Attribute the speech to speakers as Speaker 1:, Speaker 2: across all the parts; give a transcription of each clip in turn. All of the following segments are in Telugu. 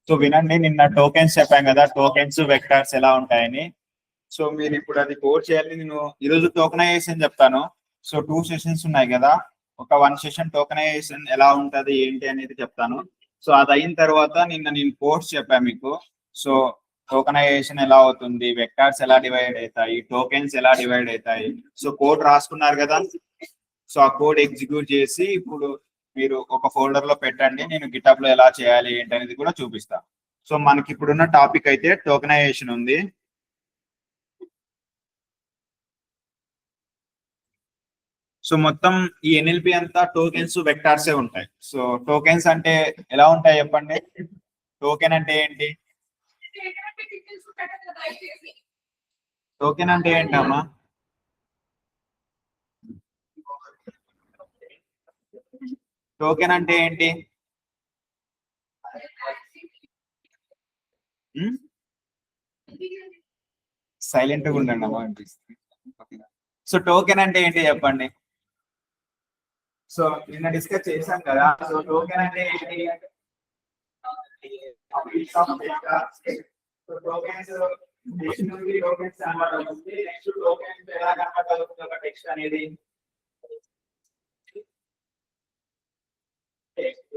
Speaker 1: సో వినండి, నిన్న టోకెన్స్ చెప్పాం కదా, టోకెన్స్ వెక్టార్స్ ఎలా ఉంటాయని. సో మీరు ఇప్పుడు అది కోడ్ చేయాలి. నేను ఈరోజు టోకనైజేషన్ చెప్తాను. సో 2 సెషన్స్ ఉన్నాయి కదా, ఒక 1 సెషన్ టోకనైజేషన్ ఎలా ఉంటది ఏంటి అనేది చెప్తాను. సో అది అయిన తర్వాత నిన్న నేను కోడ్స్ చెప్పాను మీకు. సో టోకనైజేషన్ ఎలా అవుతుంది, వెక్టార్స్ ఎలా డివైడ్ అవుతాయి, టోకెన్స్ ఎలా డివైడ్ అవుతాయి. సో కోడ్ రాసుకున్నారు కదా, సో ఆ కోడ్ ఎగ్జిక్యూట్ చేసి ఇప్పుడు మీరు ఒక ఫోల్డర్ లో పెట్టండి. నేను గిటప్ లో ఎలా చేయాలి ఏంటి అనేది కూడా చూపిస్తాను. సో మనకి ఇప్పుడున్న టాపిక్ అయితే టోకనైజేషన్ ఉంది. సో మొత్తం ఈ ఎన్ఎల్పి అంతా టోకెన్స్ వెక్టార్సే ఉంటాయి. సో టోకెన్స్ అంటే ఎలా ఉంటాయి చెప్పండి. టోకెన్ అంటే ఏంటి? టోకెన్ అంటే ఏంటమ్మా? టోకెన్ అంటే ఏంటి? సైలెంట్ గా ఉండండి అమ్మా, అనిపిస్తుంది. సో టోకెన్ అంటే ఏంటి చెప్పండి. సో నిన్న డిస్కస్ చేశాం కదా. సో టోకెన్ అంటే ఏంటి? టోకెన్స్ టోకెన్స్ కన్వర్ట్ అవుతుంది. నెక్స్ట్ టోకెన్స్ ఎలా కన్వర్ట్ అవుతుంది ఒక టెక్స్ట్ అనేది. నెక్స్ట్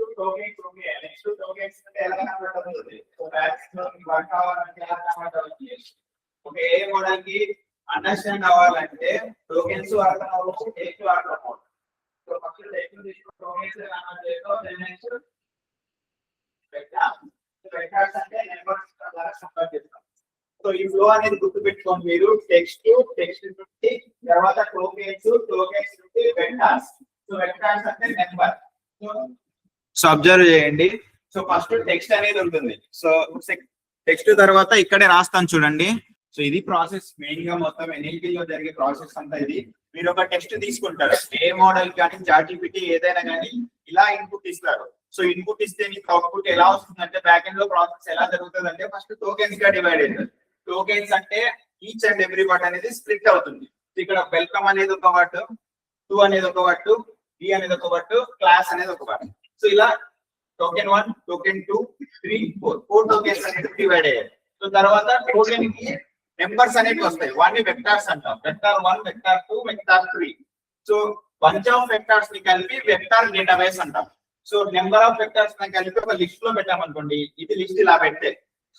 Speaker 1: టోకెన్స్ ఎలా కన్వర్ట్ అవుతుంది. సో బ్యాక్స్ లో వర్క్ అవ్వాలంటే ఎలా కన్వర్ట్ అవుతుంది. ఒక ఏ మోడల్ కి అండర్స్టాండ్ అవ్వాలంటే టోకెన్స్ అర్థం అవ్వచ్చు, టెక్స్ట్ అర్థం అవ్వచ్చు. సో ఫస్ట్ టెక్స్ట్ తీసుకుని టోకెన్స్ కన్వర్ట్ చేస్తాం. Then next vectors. వెక్టార్స్ అంటే నెంబర్స్ ద్వారా కన్వర్ట్ చేస్తాం. సో ఈ ఫ్లో అనేది గుర్తుపెట్టుకోండి మీరు. టెక్స్ట్ నుండి తర్వాత టోకెన్స్, టోకెన్స్ నుండి వెక్టార్స్. సో వెక్టార్స్ అంటే నెంబర్. సో అబ్జర్వ్ చేయండి. సో ఫస్ట్ టెక్స్ట్ అనేది ఉంటుంది. సో టెక్స్ట్ తర్వాత ఇక్కడే రాస్తాను చూడండి. సో ఇది ప్రాసెస్ మెయిన్ గా మొత్తం ఎన్ఎల్పి లో జరిగే ప్రాసెస్ అంతా ఇది. మీరు ఒక టెక్స్ట్ తీసుకుంటారు, ఏ మోడల్ కానీ చాట్‌జిపిటి ఏదైనా కానీ ఇలా ఇన్పుట్ ఇస్తారు. సో ఇన్పుట్ ఇస్తే మీకు అవుట్పుట్ ఎలా వస్తుందంటే బ్యాక్ ఎండ్ లో ప్రాసెస్ ఎలా జరుగుతుంది అంటే ఫస్ట్ టోకెన్స్ గా డివైడ్ అవుతుంది. టోకెన్స్ అంటే ఈచ్ అండ్ ఎవ్రీ వర్డ్ అనేది స్ప్లిట్ అవుతుంది. ఇక్కడ వెల్కమ్ అనేది ఒక వర్డ్, టు అనేది ఒక వర్డ్, బి అనేది ఒక వర్డ్, క్లాస్ అనేది ఒక వర్డ్. సో ఇలా టోకెన్ 1, టోకెన్ 2, 3, 4 టోకెన్స్ అనేది డివైడ్ అయ్యాయి. సో తర్వాత టోకెన్ కి నెంబర్స్ అనేవి వస్తాయి. వాటిని వెక్టార్స్ అంటాం. Vector 1, vector 2, vector 3. So bunch of vectors ని కలిపి వెక్టార్ డేటాబేస్ అంటాం. సో నెంబర్ ఆఫ్ వెక్టార్స్ ని కలిపి ఒక లిస్ట్ లో పెట్టామనుకోండి, ఇది లిస్ట్ ఇలా పెడితే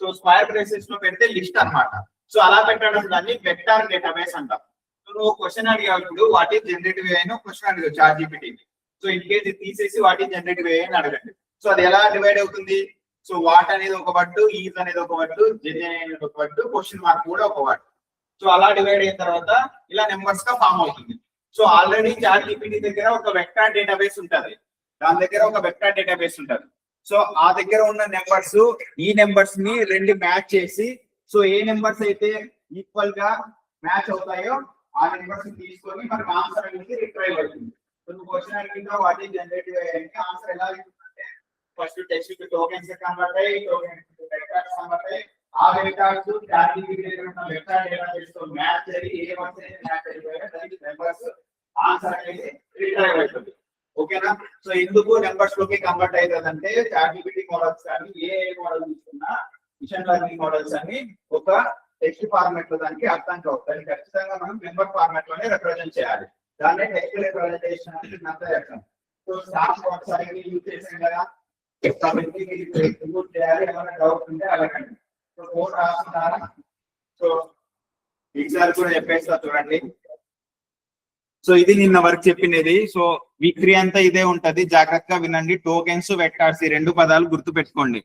Speaker 1: సో స్క్వేర్ బ్రేసెస్ లో పెడితే లిస్ట్ అన్నమాట. సో అలా పెట్టడం దాన్ని వెక్టార్ డేటాబేస్ అంటాం. సో నువ్వు క్వశ్చన్ అడిగినప్పుడు వాట్ ఈస్ జనరేటివ్ ఏ అని క్వశ్చన్ అడిగావు చాట్‌జిపిటి. సో ఇన్ కేస్ ఇది తీసేసి వాట్ ఈస్ జనరేటివ్ ఏ అని అడగండి. సో అది ఎలా డివైడ్ అవుతుంది. సో వాట్ అనేది ఒక వర్డ్, ఈజ్ అనేది ఒక వర్డ్, జెన్ అనేది ఒక వర్డ్, క్వశ్చన్ మార్క్ కూడా ఒక వర్డ్. సో అలా డివైడ్ అయిన తర్వాత ఇలా నెంబర్స్ గా ఫామ్ అవుతుంది. సో ఆల్రెడీ చాట్‌జిపిటి దగ్గర ఒక వెక్టార్ డేటాబేస్ ఉంటది. దాని దగ్గర ఒక వెక్టార్ డేటాబేస్ ఉంటది. సో ఆ దగ్గర ఉన్న నెంబర్స్ ఈ నెంబర్స్ ని రెండు మ్యాచ్ చేసి, సో ఏ నెంబర్స్ అయితే ఈక్వల్ గా మ్యాచ్ అవుతాయో ఆ నెంబర్స్ తీసుకొని మనకు ఆన్సర్ అనేది రిట్రైవ్ అవుతుంది. సో నువ్వు క్వశ్చన్ అడిగినా వాట్ ఈస్ జనరేటివ్ అంటే ఆన్సర్ ఎలా అవుతుందంటే ఫస్ట్ టెక్స్ట్ కి టోకెన్స్ కన్వర్ట్ అయ్యి, టోకెన్స్ కి వెక్టార్స్ కన్వర్ట్ అయ్యి, ఆ వెక్టార్స్ చాట్‌జిపిటి దగ్గర ఉన్న వెక్టార్ డేటాబేస్ తో మ్యాచ్ అయ్యి ఏ నెంబర్స్ అయితే మ్యాచ్ అయిపోయాయో దానికి నెంబర్స్ ఆన్సర్ అనేది రిట్రైవ్ అవుతుంది. ఓకేనా. సో ఎందుకు నెంబర్స్ లోకి కన్వర్ట్ అవుతుందంటే చాట్‌జిపిటి మోడల్స్ కానీ ఏ మోడల్ తీసుకున్నా మిషన్ లెర్నింగ్ మోడల్స్ అన్ని ఒక టెక్స్ట్ ఫార్మాట్ లో దానికి అర్థం కావు. దాన్ని ఖచ్చితంగా మనం నెంబర్ ఫార్మాట్ లోనే రిప్రజెంట్ చేయాలి. దాన్ని టెక్స్ట్ రిప్రజెంటేషన్ అని అర్థం చేస్తాం. సో స్టార్ట్ ఒకసారి యూజ్ చేసాం కదా, చేయాలి. ఏమైనా డౌట్ ఉంటే అడగండి. సో కోడ్ రాస్తున్నారా? సో ఎగ్జాంపుల్ కూడా చెప్పేస్తా చూడండి. సో ఇది నిన్న వరకు చెప్పినది. సో వీక్ 3 అంతా ఇదే ఉంటది, జాగ్రత్తగా వినండి. టోకెన్స్, వెక్టార్స్ ఈ రెండు పదాలు గుర్తు పెట్టుకోండి.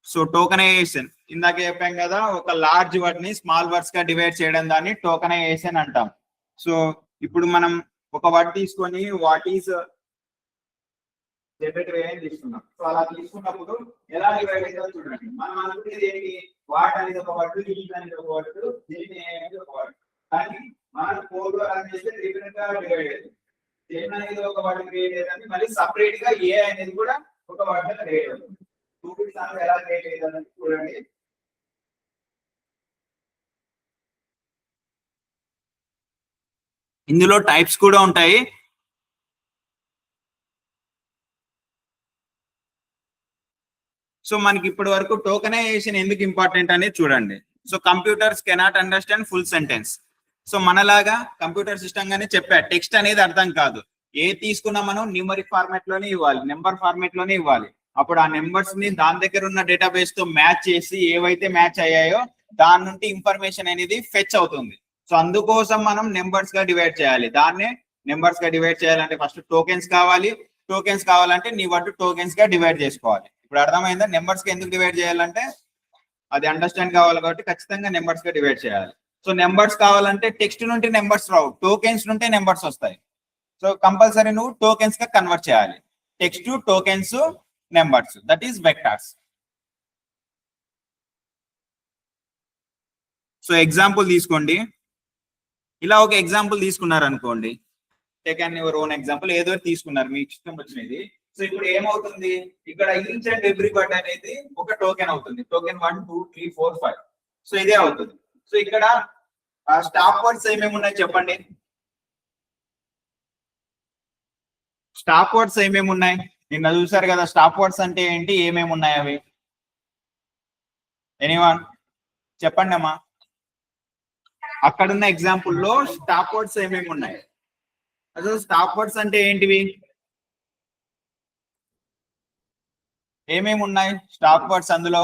Speaker 1: సో టోకనైజేషన్ ఇందాక చెప్పాం కదా, ఒక లార్జ్ వర్డ్ ని స్మాల్ వర్డ్స్ గా డివైడ్ చేయడం దాన్ని టోకనైజేషన్ అంటాం. సో ఇప్పుడు మనం ఒక వర్డ్ తీసుకొని వాట్ ఈస్ జనరేటివ్ ఏ అని తీసుకున్నాం. సో అలా తీసుకున్నప్పుడు ఎలా డివైడ్ అవుతుందో చూడండి. మనం అనుకునేది ఏంటి, వాట్ అనేది ఒక వర్డ్, ఈజ్ అనేది ఒక వర్డ్, జెన్ అనేది ఒక వర్డ్. కానీ మనం కోడ్ లో రన్ చేస్తే డిఫరెంట్ గా డివైడ్ అవుతుంది. జెన్ అనేది ఒక వర్డ్ క్రియేట్ అయ్యేదాన్ని మళ్ళీ సపరేట్ గా ఏ అనేది కూడా ఒక వర్డ్ గా క్రియేట్ అవుతుంది. టూ బిట్స్ అనేది ఎలా క్రియేట్ అయ్యేదని చూడండి. ఇందులో టైప్స్ కూడా ఉంటాయి.
Speaker 2: సో మనకి ఇప్పటి వరకు టోకెనైజేషన్ ఎందుకు ఇంపార్టెంట్ అనేది చూడండి. So computers cannot understand full sentence. So మనలాగా కంప్యూటర్ సిస్టమ్ గానే చెప్పా, టెక్స్ట్ అనేది అర్థం కాదు. ఏ తీసుకున్నా మనం న్యూమరిక్ ఫార్మాట్ లోనే ఇవ్వాలి, నెంబర్ ఫార్మాట్ లోనే ఇవ్వాలి. అప్పుడు ఆ నెంబర్స్ ని దాని దగ్గర ఉన్న డేటాబేస్ తో మ్యాచ్ చేసి ఏవైతే మ్యాచ్ అయ్యాయో దాని నుండి ఇన్ఫర్మేషన్ అనేది ఫెచ్ అవుతుంది. సో అందుకోసం మనం నెంబర్స్ గా డివైడ్ చేయాలి. దాన్నే నెంబర్స్ గా డివైడ్ చేయాలంటే ఫస్ట్ టోకెన్స్ కావాలి. టోకెన్స్ కావాలంటే నీ వడ్డు టోకెన్స్ గా డివైడ్ చేసుకోవాలి. ఇప్పుడు అర్థమైందా? నెంబర్స్ కి ఎందుకు డివైడ్ చేయాలంటే అది అండర్స్టాండ్ కావాలి కాబట్టి ఖచ్చితంగా నెంబర్స్ గా డివైడ్ చేయాలి. సో నెంబర్స్ కావాలంటే టెక్స్ట్ నుండి నెంబర్స్ రావు, టోకెన్స్ నుండి నెంబర్స్ వస్తాయి. సో కంపల్సరీ నువ్వు టోకెన్స్ గా కన్వర్ట్ చేయాలి. Text, tokens, numbers, that is vectors. So example తీసుకోండి. ఇలా ఒక ఎగ్జాంపుల్ తీసుకున్నారు అనుకోండి, take on your own example, ఏదో తీసుకున్నారు మీకు ఇష్టం వచ్చినది. సో ఇప్పుడు ఏమవుతుంది, ఇక్కడ ఈచ్ అండ్ ఎవ్రీ వర్డ్ అనేది ఒక టోకెన్ అవుతుంది. టోకెన్ 1 2 3 4 5. సో ఇదే అవుతుంది. సో ఇక్కడ స్టాప్ వర్డ్స్ ఏమేమి ఉన్నాయి చెప్పండి. స్టాప్ వర్డ్స్ ఏమేమి ఉన్నాయి నిన్న చూసారు కదా. స్టాప్ వర్డ్స్ అంటే ఏంటి, ఏమేమి ఉన్నాయి అవి? ఎనీవన్ చెప్పండి అమ్మా. అక్కడున్న ఎగ్జాంపుల్లో స్టాప్ వర్డ్స్ ఏమేమి ఉన్నాయి? అసలు స్టాప్ వర్డ్స్ అంటే ఏంటివి, ఏమేమి ఉన్నాయి స్టాప్ వర్డ్స్ అందులో?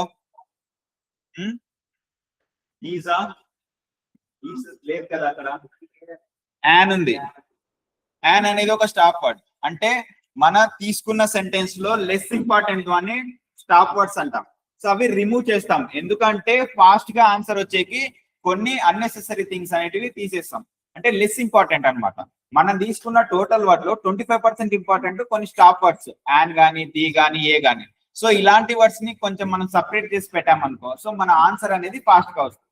Speaker 2: ఈజా లేదు కదా, అక్కడ యాన్ ఉంది. యాన్ అనేది ఒక స్టాప్ వర్డ్. అంటే మన తీసుకున్న సెంటెన్స్ లో లెస్ ఇంపార్టెంట్ అని స్టాప్ వర్డ్స్ అంటాం. సో అవి రిమూవ్ చేస్తాం, ఎందుకంటే ఫాస్ట్ గా ఆన్సర్ వచ్చేకి కొన్ని అన్నెసెసరీ థింగ్స్ అనేటివి తీసేస్తాం. అంటే లెస్ ఇంపార్టెంట్ అన్నమాట. మనం తీసుకున్న టోటల్ వర్డ్ లో 25% ఇంపార్టెంట్ కొన్ని స్టాప్ వర్డ్స్, యాన్ గానీ, ది గానీ, ఏ గానీ. సో ఇలాంటి వర్డ్స్ ని కొంచెం మనం సపరేట్ చేసి పెట్టామనుకో, సో మన ఆన్సర్ అనేది ఫాస్ట్ గా వస్తుంది.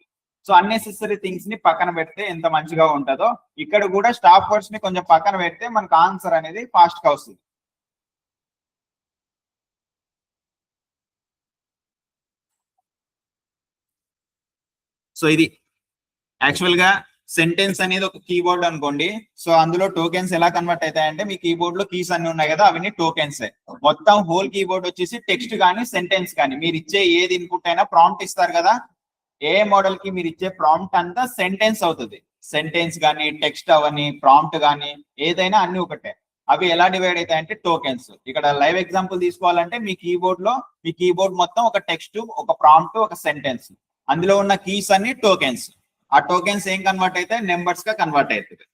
Speaker 2: సో అన్నెసెసరీ థింగ్స్ ని పక్కన పెడితే ఎంత మంచిగా ఉంటుందో, ఇక్కడ కూడా స్టాప్ వర్డ్స్ ని కొంచెం పక్కన పెడితే మనకు ఆన్సర్ అనేది ఫాస్ట్ గా వస్తుంది. సో ఇది యాక్చువల్ గా సెంటెన్స్ అనేది ఒక కీబోర్డ్ అనుకోండి. సో అందులో టోకెన్స్ ఎలా కన్వర్ట్ అవుతాయంటే, మీ కీబోర్డ్ లో కీస్ అన్ని ఉన్నాయి కదా, అవన్నీ టోకెన్స్. మొత్తం హోల్ కీబోర్డ్ వచ్చేసి టెక్స్ట్ కానీ సెంటెన్స్ కానీ, మీరు ఇచ్చే ఏది ఇన్పుట్ అయినా ప్రాంప్ట్ ఇస్తారు కదా, ఏ మోడల్ కి మీరు ఇచ్చే ప్రాంప్ట్ అంతా సెంటెన్స్ అవుతుంది. సెంటెన్స్ కానీ, టెక్స్ట్ అవని, ప్రాంప్ట్ కానీ ఏదైనా అన్ని ఒకటే. అవి ఎలా డివైడ్ అవుతాయంటే టోకెన్స్. ఇక్కడ లైవ్ ఎగ్జాంపుల్ తీసుకోవాలంటే మీ కీబోర్డ్ మొత్తం ఒక టెక్స్ట్, ఒక ప్రాంప్ట్, ఒక సెంటెన్స్. అందులో ఉన్న కీస్ అన్ని టోకెన్స్. ఆ టోకెన్స్ ఏం కన్వర్ట్ అయితే నెంబర్స్ గా కన్వర్ట్ అవుతుంది.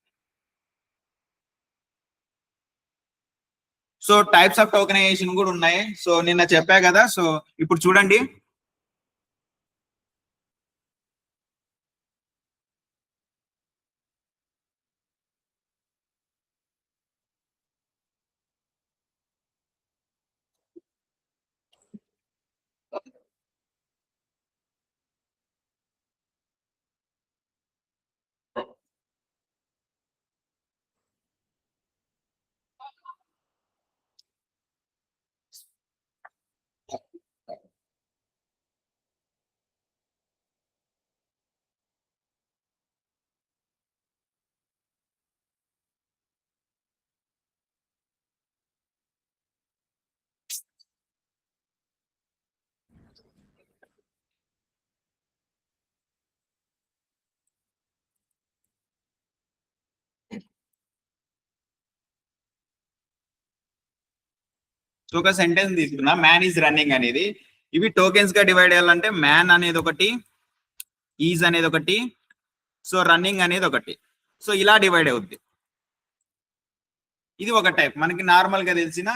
Speaker 2: సో టైప్స్ ఆఫ్ టోకెనైజేషన్ కూడా ఉన్నాయి. సో నిన్న చెప్పా కదా. సో ఇప్పుడు చూడండి, సో ఒక సెంటెన్స్ తీసుకున్నా, మ్యాన్ ఈజ్ రన్నింగ్ అనేది. ఇవి టోకెన్స్ గా డివైడ్ చేయాలంటే మ్యాన్ అనేది ఒకటి, ఈజ్ అనేది ఒకటి, సో రన్నింగ్ అనేది ఒకటి. సో ఇలా డివైడ్ అవుద్ది. ఇది ఒక టైప్. మనకి నార్మల్ గా తెలిసిన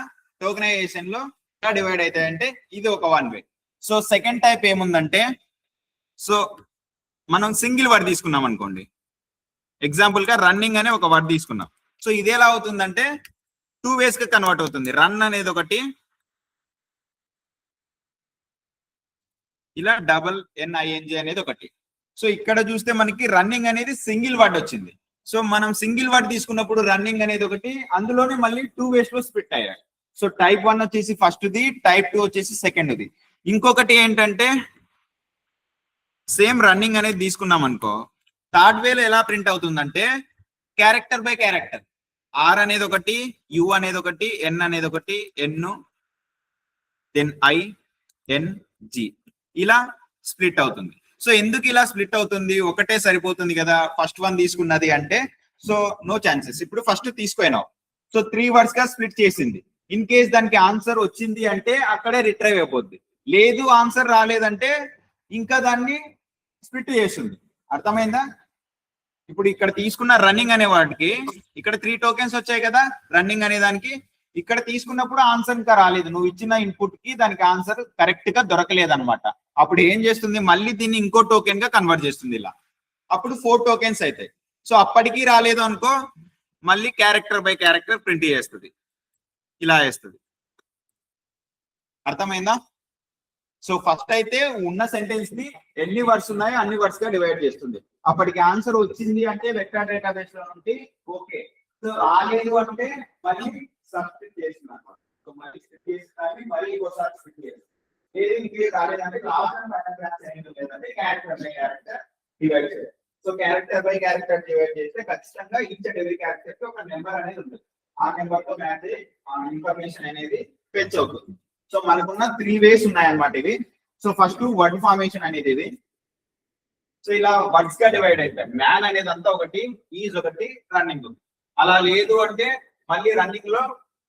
Speaker 2: టోకెనైజేషన్ లో ఎలా డివైడ్ అవుతాయంటే ఇది ఒక one way. So second type ఏముందంటే, సో మనం సింగిల్ వర్డ్ తీసుకున్నాం అనుకోండి. ఎగ్జాంపుల్ గా రన్నింగ్ అనే ఒక వర్డ్ తీసుకున్నాం. సో ఇది ఎలా అవుతుందంటే 2 వేస్ గా కన్వర్ట్ అవుతుంది. రన్ అనేది ఒకటి, ఇలా డబల్ NING అనేది ఒకటి. సో ఇక్కడ చూస్తే మనకి రన్నింగ్ అనేది సింగిల్ వర్డ్ వచ్చింది. సో మనం సింగిల్ వర్డ్ తీసుకున్నప్పుడు రన్నింగ్ అనేది ఒకటి, అందులోనే మళ్ళీ 2 వేస్ లో స్ప్లిట్ అయ్యాయి. సో టైప్ 1 వచ్చేసి ఫస్ట్ ది, టైప్ 2 వచ్చేసి సెకండ్ ది. ఇంకొకటి ఏంటంటే, సేమ్ రన్నింగ్ అనేది తీసుకున్నాం అనుకో, థర్డ్ వేలో ఎలా ప్రింట్ అవుతుందంటే క్యారెక్టర్ బై క్యారెక్టర్. R అనేది ఒకటి, U అనేది ఒకటి, N అనేది ఒకటి, N దెన్ I, ఎన్జి ఇలా స్ప్లిట్ అవుతుంది. సో ఎందుకు ఇలా స్ప్లిట్ అవుతుంది? ఒకటే సరిపోతుంది కదా ఫస్ట్ వన్ తీసుకున్నది అంటే. So no chances. ఇప్పుడు ఫస్ట్ తీసుకున్నావు, సో 3 వర్డ్స్ గా స్ప్లిట్ చేసింది. ఇన్ కేస్ దానికి ఆన్సర్ వచ్చింది అంటే అక్కడే రిట్రైవ్ అయిపోద్ది. లేదు ఆన్సర్ రాలేదంటే ఇంకా దాన్ని స్ప్లిట్ చేస్తుంది. అర్థమైందా? ఇప్పుడు ఇక్కడ తీసుకున్న రన్నింగ్ అనే వాటికి ఇక్కడ 3 టోకెన్స్ వచ్చాయి కదా రన్నింగ్ అనే దానికి. ఇక్కడ తీసుకున్నప్పుడు ఆన్సర్ ఇంకా రాలేదు, నువ్వు ఇచ్చిన ఇన్పుట్ కి దానికి ఆన్సర్ కరెక్ట్ గా దొరకలేదు అనమాట. అప్పుడు ఏం చేస్తుంది, మళ్ళీ దీన్ని ఇంకో టోకెన్ గా కన్వర్ట్ చేస్తుంది ఇలా. అప్పుడు 4 టోకెన్స్ అవుతాయి. సో అప్పటికి రాలేదు అనుకో, మళ్ళీ క్యారెక్టర్ బై క్యారెక్టర్ ప్రింట్ చేస్తుంది, ఇలా వేస్తుంది. అర్థమైందా? సో ఫస్ట్ అయితే ఉన్న సెంటెన్స్ ని ఎన్ని వర్డ్స్ ఉన్నాయో అన్ని వర్డ్స్ గా డివైడ్ చేస్తుంది. అప్పటికి ఆన్సర్ వచ్చింది అంటే వెక్టర్ డేటాబేస్ లో నుండి ఓకే. సో రాలేదు అంటే మళ్ళీ సబ్స్టిట్యూట్ చేస్తుంది అన్నమాట. సో మళ్ళీ స్ప్లిట్ చేసి మళ్ళీ ఇంకోసారి స్ప్లిట్ చేస్తుంది. ఏది ఇంకే రాలేదంటే లేదంటే క్యారెక్టర్ బై క్యారెక్టర్ డివైడ్ చేయాలి. So character by character divide చేస్తే ఖచ్చితంగా ఈచ్ అండ్ ఎవ్రీ క్యారెక్టర్ కి ఒక నెంబర్ అనేది ఉంటుంది. ఆ నెంబర్ తో మ్యాచ్ ఇన్ఫర్మేషన్ అనేది ఫెచ్ అవుతుంది. సో మనకున్న 3 వేస్ ఉన్నాయన్నమాట ఇవి. సో ఫస్ట్ వర్డ్ ఫార్మేషన్ అనేది ఇది. సో ఇలా వర్డ్స్ గా డివైడ్ అవుతాయి. మ్యాన్ అనేది అంతా ఒకటి, ఈజ్ ఒకటి, రన్నింగ్ ఉంది. అలా లేదు అంటే మళ్ళీ రన్నింగ్ లో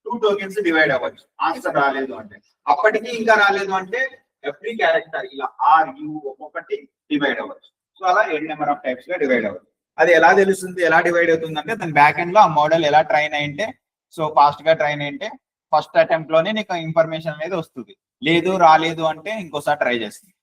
Speaker 2: 2 టోకెన్స్ డివైడ్ అవ్వచ్చు ఆన్సర్ రాలేదు అంటే. అప్పటికి ఇంకా రాలేదు అంటే ఎవ్రీ క్యారెక్టర్ ఇలా ఆర్ యు ఒక్కొక్కటి డివైడ్ అవ్వచ్చు. సో అలా n నెంబర్ ఆఫ్ టైప్స్ గా డివైడ్ అవ్వచ్చు. అది ఎలా తెలుస్తుంది, ఎలా డివైడ్ అవుతుంది అంటే దాని బ్యాక్ ఎండ్ లో ఆ మోడల్ ఎలా ట్రైన్ అయింటే, సో ఫాస్ట్ గా ట్రైన్ అయింటే ఫస్ట్ అటెంప్ట్ లోనే నీకు ఇన్ఫర్మేషన్ అనేది వస్తుంది. లేదు రాలేదు అంటే ఇంకోసారి ట్రై చేస్తుంది.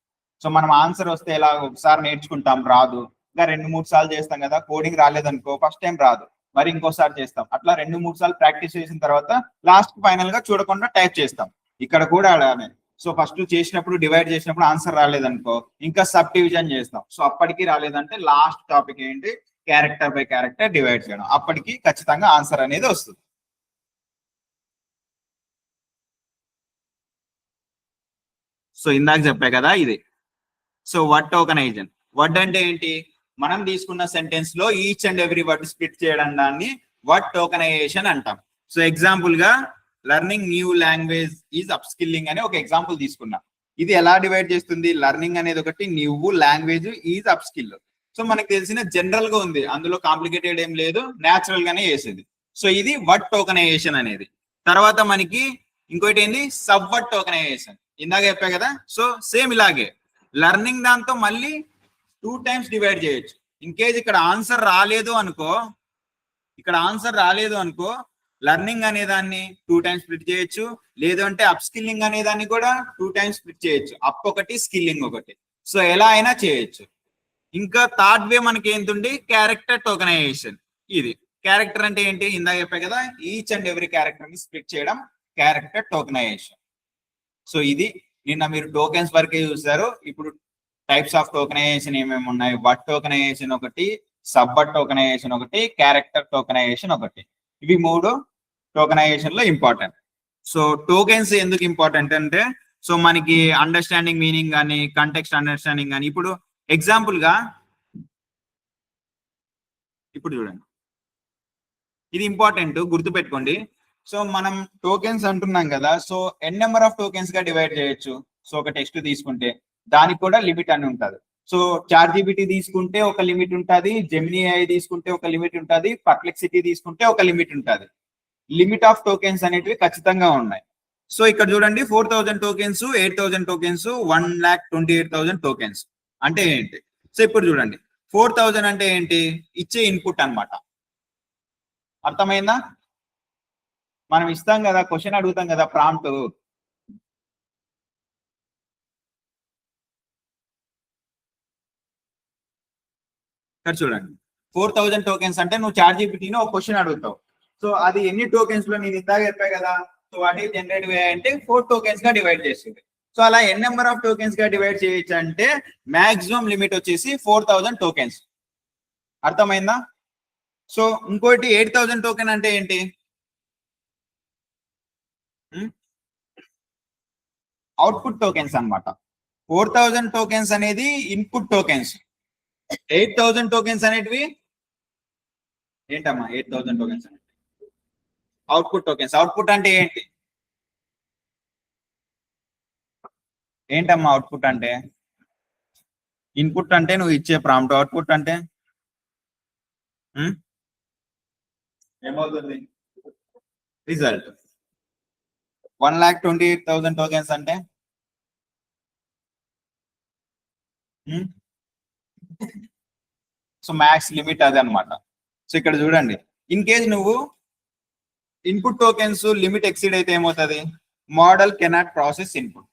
Speaker 2: సో మనం ఆన్సర్ వస్తే ఎలా ఒకసారి నేర్చుకుంటాం, రాదు, ఇంకా 2-3 సార్లు చేస్తాం కదా. కోడింగ్ రాలేదనుకో ఫస్ట్ టైం రాదు, మరి ఇంకోసారి చేస్తాం. అట్లా 2-3 సార్లు ప్రాక్టీస్ చేసిన తర్వాత లాస్ట్ ఫైనల్ గా చూడకుండా టైప్ చేస్తాం. ఇక్కడ కూడా అలానే. సో ఫస్ట్ చేసినప్పుడు డివైడ్ చేసినప్పుడు ఆన్సర్ రాలేదనుకో ఇంకా సబ్ డివిజన్ చేస్తాం. సో అప్పటికి రాలేదంటే లాస్ట్ టాపిక్ ఏంటి, క్యారెక్టర్ బై క్యారెక్టర్ డివైడ్ చేయడం. అప్పటికి ఖచ్చితంగా ఆన్సర్ అనేది వస్తుంది. సో ఇందాక చెప్పా కదా ఇది. So word tokenisation. వర్డ్ అంటే ఏంటి, మనం తీసుకున్న సెంటెన్స్ లో each and every word split చేయడం దాన్ని వర్డ్ టోకనైజేషన్ అంటాం. సో ఎగ్జాంపుల్ గా learning new language is up skilling అని ఒక ఎగ్జాంపుల్ తీసుకున్నా. ఇది ఎలా డివైడ్ చేస్తుంది, లెర్నింగ్ అనేది ఒకటి, new language is up skill. So మనకు తెలిసిన జనరల్ గా ఉంది, అందులో కాంప్లికేటెడ్ ఏం లేదు, న్యాచురల్ గానే చేసేది. సో ఇది వర్డ్ టోకనైజేషన్ అనేది. తర్వాత మనకి ఇంకోటి ఏంది, సబ్ వర్డ్ టోకనైజేషన్. ఇందాక చెప్పా కదా. సో సేమ్ ఇలాగే లెర్నింగ్ దాంతో మళ్ళీ 2 టైమ్స్ డివైడ్ చేయొచ్చు. ఇన్ కేస్ ఇక్కడ ఆన్సర్ రాలేదు అనుకో, లెర్నింగ్ అనే దాన్ని 2 టైమ్స్ స్ప్లిట్ చేయొచ్చు. లేదు అంటే అప్ స్కిల్లింగ్ అనే దాన్ని కూడా 2 టైమ్స్ స్ప్లిట్ చేయొచ్చు. అప్ ఒకటి, స్కిల్లింగ్ ఒకటి. సో ఎలా అయినా చేయొచ్చు. ఇంకా థర్డ్ వే మనకి ఏంటుంది, క్యారెక్టర్ టోకనైజేషన్. ఇది క్యారెక్టర్ అంటే ఏంటి, ఇందాక చెప్పా కదా, ఈచ్ అండ్ ఎవ్రీ క్యారెక్టర్ ని స్ప్లిట్ చేయడం క్యారెక్టర్ టోకనైజేషన్. సో ఇది నిన్న మీరు టోకెన్స్ వరకే చూసారు. ఇప్పుడు టైప్స్ ఆఫ్ టోకనైజేషన్ ఏమేమి ఉన్నాయి, వర్డ్ టోకనైజేషన్ ఒకటి, సబ్ వర్డ్ టోకనైజేషన్ ఒకటి, క్యారెక్టర్ టోకనైజేషన్ ఒకటి. ఇవి 3 టోకనైజేషన్ లో ఇంపార్టెంట్. సో టోకెన్స్ ఎందుకు ఇంపార్టెంట్ అంటే, సో మనకి అండర్స్టాండింగ్ మీనింగ్ కానీ, కంటెక్స్ట్ అండర్స్టాండింగ్ కానీ. ఇప్పుడు ఎగ్జాంపుల్ గా ఇప్పుడు చూడండి, ఇది ఇంపార్టెంట్, గుర్తుపెట్టుకోండి. సో మనం టోకెన్స్ అంటున్నాం కదా. So n number of tokens గా డివైడ్ చేయొచ్చు. సో ఒక టెక్స్ట్ తీసుకుంటే దానికి కూడా లిమిట్ అని ఉంటుంది. సో ChatGPT తీసుకుంటే ఒక లిమిట్ ఉంటుంది, జెమినీ AI తీసుకుంటే ఒక లిమిట్ ఉంటుంది, పర్ప్లెక్సిటీ తీసుకుంటే ఒక లిమిట్ ఉంటుంది. లిమిట్ ఆఫ్ టోకెన్స్ అనేటివి ఖచ్చితంగా ఉన్నాయి. సో ఇక్కడ చూడండి, 4000 టోకెన్స్, 8000 టోకెన్స్, 1,28,000 టోకెన్స్ అంటే ఏంటి. సో ఇప్పుడు చూడండి, 4000 అంటే ఏంటి, ఇచ్చే ఇన్పుట్ అన్నమాట. అర్థమైందా? మనం ఇస్తాం కదా, క్వశ్చన్ అడుగుతాం కదా, ప్రాంప్ట్. ఇక్కడ చూడండి, 4000 టోకెన్స్ అంటే నువ్వు ChatGPTని ఒక క్వశ్చన్ అడుగుతావు. సో అది ఎన్ని టోకెన్స్ లో నేను ఇందాక చెప్పా కదా. సో వాటి జనరేట్ అంటే 4 టోకెన్స్ గా డివైడ్ చేస్తుంది. సో అలా n నెంబర్ ఆఫ్ టోకెన్స్ గా డివైడ్ చేయొచ్చు అంటే మాక్సిమం లిమిట్ వచ్చేసి 4000 టోకెన్స్. అర్థమైందా? సో ఇంకోటి 8000 టోకెన్ అంటే ఏంటి, అవుట్పుట్ టోకెన్స్ అన్నమాట. 4000 టోకెన్స్ అనేది ఇన్పుట్ టోకెన్స్, 8000 టోకెన్స్ అనేటివి ఏంటమ్మా, 8000 టోకెన్స్ అంటే అవుట్పుట్ టోకెన్స్. అవుట్పుట్ అంటే ఏంటి, ఏంటమ్మా అవుట్పుట్ అంటే? ఇన్పుట్ అంటే నువ్వు ఇచ్చే ప్రాంప్ట్, అవుట్పుట్ అంటే
Speaker 1: ఏమవుతుంది?
Speaker 2: రిజల్ట్. 1,28,000 టోకెన్స్ అంటే సో మ్యాక్స్ లిమిట్ అది అనమాట. సో ఇక్కడ చూడండి, ఇన్ కేస్ నువ్వు ఇన్పుట్ టోకెన్స్ లిమిట్ ఎక్సీడ్ అయితే ఏమవుతుంది? Model cannot process input.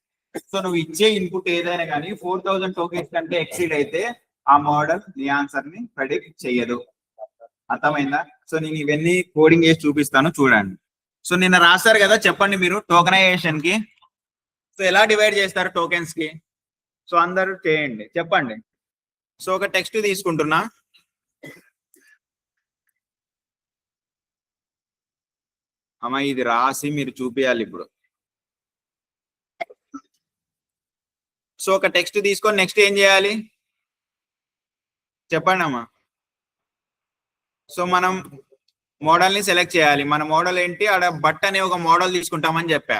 Speaker 2: So నువ్వు ఇచ్చే ఇన్పుట్ ఏదైనా కానీ 4,000 టోకెన్స్ కంటే ఎక్సీడ్ అయితే ఆ మోడల్ నీ ఆన్సర్ ని ప్రెడిక్ట్ చేయదు. అర్థమైందా? సో నేను ఇవన్నీ కోడింగ్ చేసి చూపిస్తాను, చూడండి. సో నిన్న రాస్తారు కదా, చెప్పండి మీరు టోకనైజేషన్ కి సో ఎలా డివైడ్ చేస్తారు టోకెన్స్ కి? సో అందరూ చేయండి, చెప్పండి. సో ఒక టెక్స్ట్ తీసుకుంటున్నా, అమ్మ ఇది రాసి మీరు చూపించాలి ఇప్పుడు. సో ఒక టెక్స్ట్ తీసుకొని నెక్స్ట్ ఏం చేయాలి చెప్పండి అమ్మా. సో మనం మోడల్ ని సెలెక్ట్ చేయాలి. మన మోడల్ ఏంటి? ఆడ బట్ అనే ఒక మోడల్ తీసుకుంటామని చెప్పా.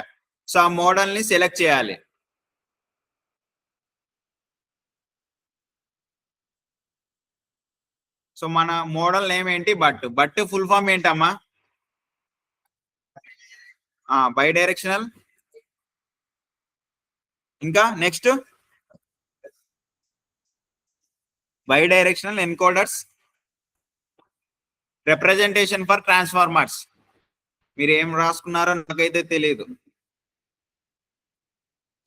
Speaker 2: సో ఆ మోడల్ ని సెలెక్ట్ చేయాలి. సో మన మోడల్ నేమ్ ఏంటి? బట్. బట్ ఫుల్ ఫామ్ ఏంటమ్మా? Bidirectional. ఇంకా next bidirectional encoders representation for transformers. మీరు ఏం రాసుకున్నారో నాకైతే తెలియదు.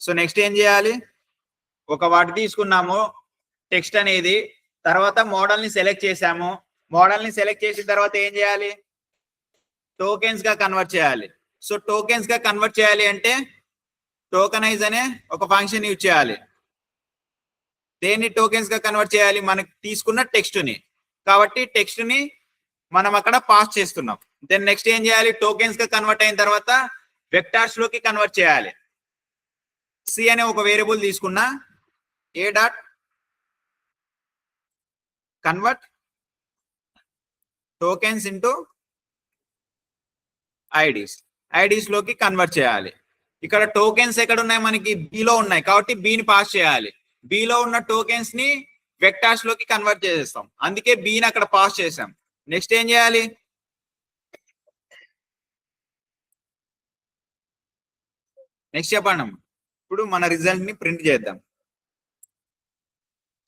Speaker 2: సో నెక్స్ట్ ఏం చేయాలి? ఒక వాటి తీసుకున్నాము టెక్స్ట్ అనేది, తర్వాత మోడల్ ని సెలెక్ట్ చేసాము. మోడల్ ని సెలెక్ట్ చేసిన తర్వాత ఏం చేయాలి? టోకెన్స్ గా కన్వర్ట్ చేయాలి. సో టోకెన్స్ గా కన్వర్ట్ చేయాలి అంటే టోకనైజ్ అనే ఒక ఫంక్షన్ యూజ్ చేయాలి. దేన్ని టోకెన్స్ గా కన్వర్ట్ చేయాలి? మనకి తీసుకున్న టెక్స్ట్ ని. కాబట్టి టెక్స్ట్ ని మనం అక్కడ పాస్ చేస్తున్నాం. దెన్ నెక్స్ట్ ఏం చేయాలి? టోకెన్స్ గా కన్వర్ట్ అయిన తర్వాత వెక్టార్స్ లోకి కన్వర్ట్ చేయాలి. సి అనే ఒక వేరియబుల్ తీసుకున్నా, A dot convert tokens into IDs. IDs లోకి కన్వర్ట్ చేయాలి. ఇక్కడ టోకెన్స్ ఎక్కడ ఉన్నాయి? మనకి బిలో ఉన్నాయి, కాబట్టి బిని పాస్ చేయాలి. బిలో ఉన్న టోకెన్స్ ని వెక్టార్స్ లోకి కన్వర్ట్ చేసేస్తాం, అందుకే బిని అక్కడ పాస్ చేసాం. నెక్స్ట్ ఏం చేయాలి? నెక్స్ట్ చెప్పండి. ఇప్పుడు మన రిజల్ట్ ని ప్రింట్ చేద్దాం.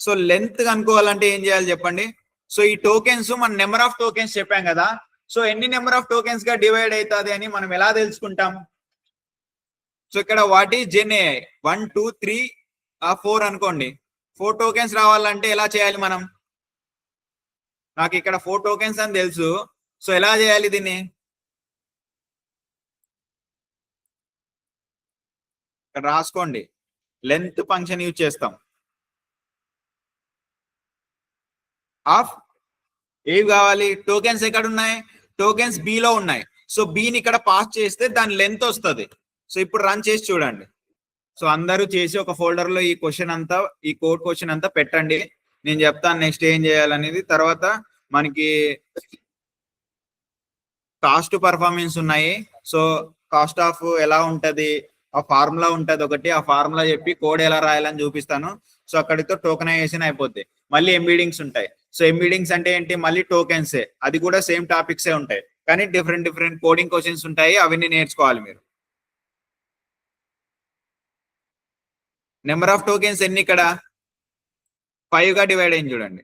Speaker 2: సో లెంత్ కనుక్కోవాలంటే ఏం చేయాలి చెప్పండి? సో ఈ టోకెన్స్ మన నెంబర్ ఆఫ్ టోకెన్స్ చెప్పాం కదా. సో ఎన్ని నెంబర్ ఆఫ్ టోకెన్స్ గా డివైడ్ అవుతుంది అని మనం ఎలా తెలుసుకుంటాం? సో ఇక్కడ వాటి జెన్ 1 2 3 4 అనుకోండి. 4 టోకెన్స్ రావాలంటే ఎలా చేయాలి మనం? నాకు ఇక్కడ 4 టోకెన్స్ అని తెలుసు. సో ఎలా చేయాలి దీన్ని? ఇక్కడ రాసుకోండి, లెంత్ ఫంక్షన్ యూజ్ చేస్తాం. ఆఫ్ ఏవి కావాలి? టోకెన్స్ ఎక్కడ ఉన్నాయి? టోకెన్స్ బిలో ఉన్నాయి. సో బిని ఇక్కడ పాస్ చేస్తే దాని లెంత్ వస్తుంది. సో ఇప్పుడు రన్ చేసి చూడండి. సో అందరూ చేసి ఒక ఫోల్డర్ లో ఈ క్వశ్చన్ అంతా, ఈ కోడ్ క్వశ్చన్ అంతా పెట్టండి. నేను చెప్తాను నెక్స్ట్ ఏం చేయాలనేది. తర్వాత మనకి కాస్ట్ పర్ఫార్మెన్స్ ఉన్నాయి. సో కాస్ట్ ఆఫ్ ఎలా ఉంటది, ఆ ఫార్ములా ఉంటది ఒకటి, ఆ ఫార్ములా చెప్పి కోడ్ ఎలా రాయాలని చూపిస్తాను. సో అక్కడితో టోకనైజేషన్ అయిపోద్ది. మళ్ళీ ఎంబీడింగ్స్ ఉంటాయి. సో ఎంబీడింగ్స్ అంటే ఏంటి? మళ్ళీ టోకెన్సే, అది కూడా సేమ్ టాపిక్సే ఉంటాయి, కానీ డిఫరెంట్ డిఫరెంట్ కోడింగ్ క్వశ్చన్స్ ఉంటాయి, అవన్నీ నేర్చుకోవాలి మీరు. నెంబర్ ఆఫ్ టోకెన్స్ ఎన్ని? ఇక్కడ 5 గా డివైడ్ అయింది చూడండి.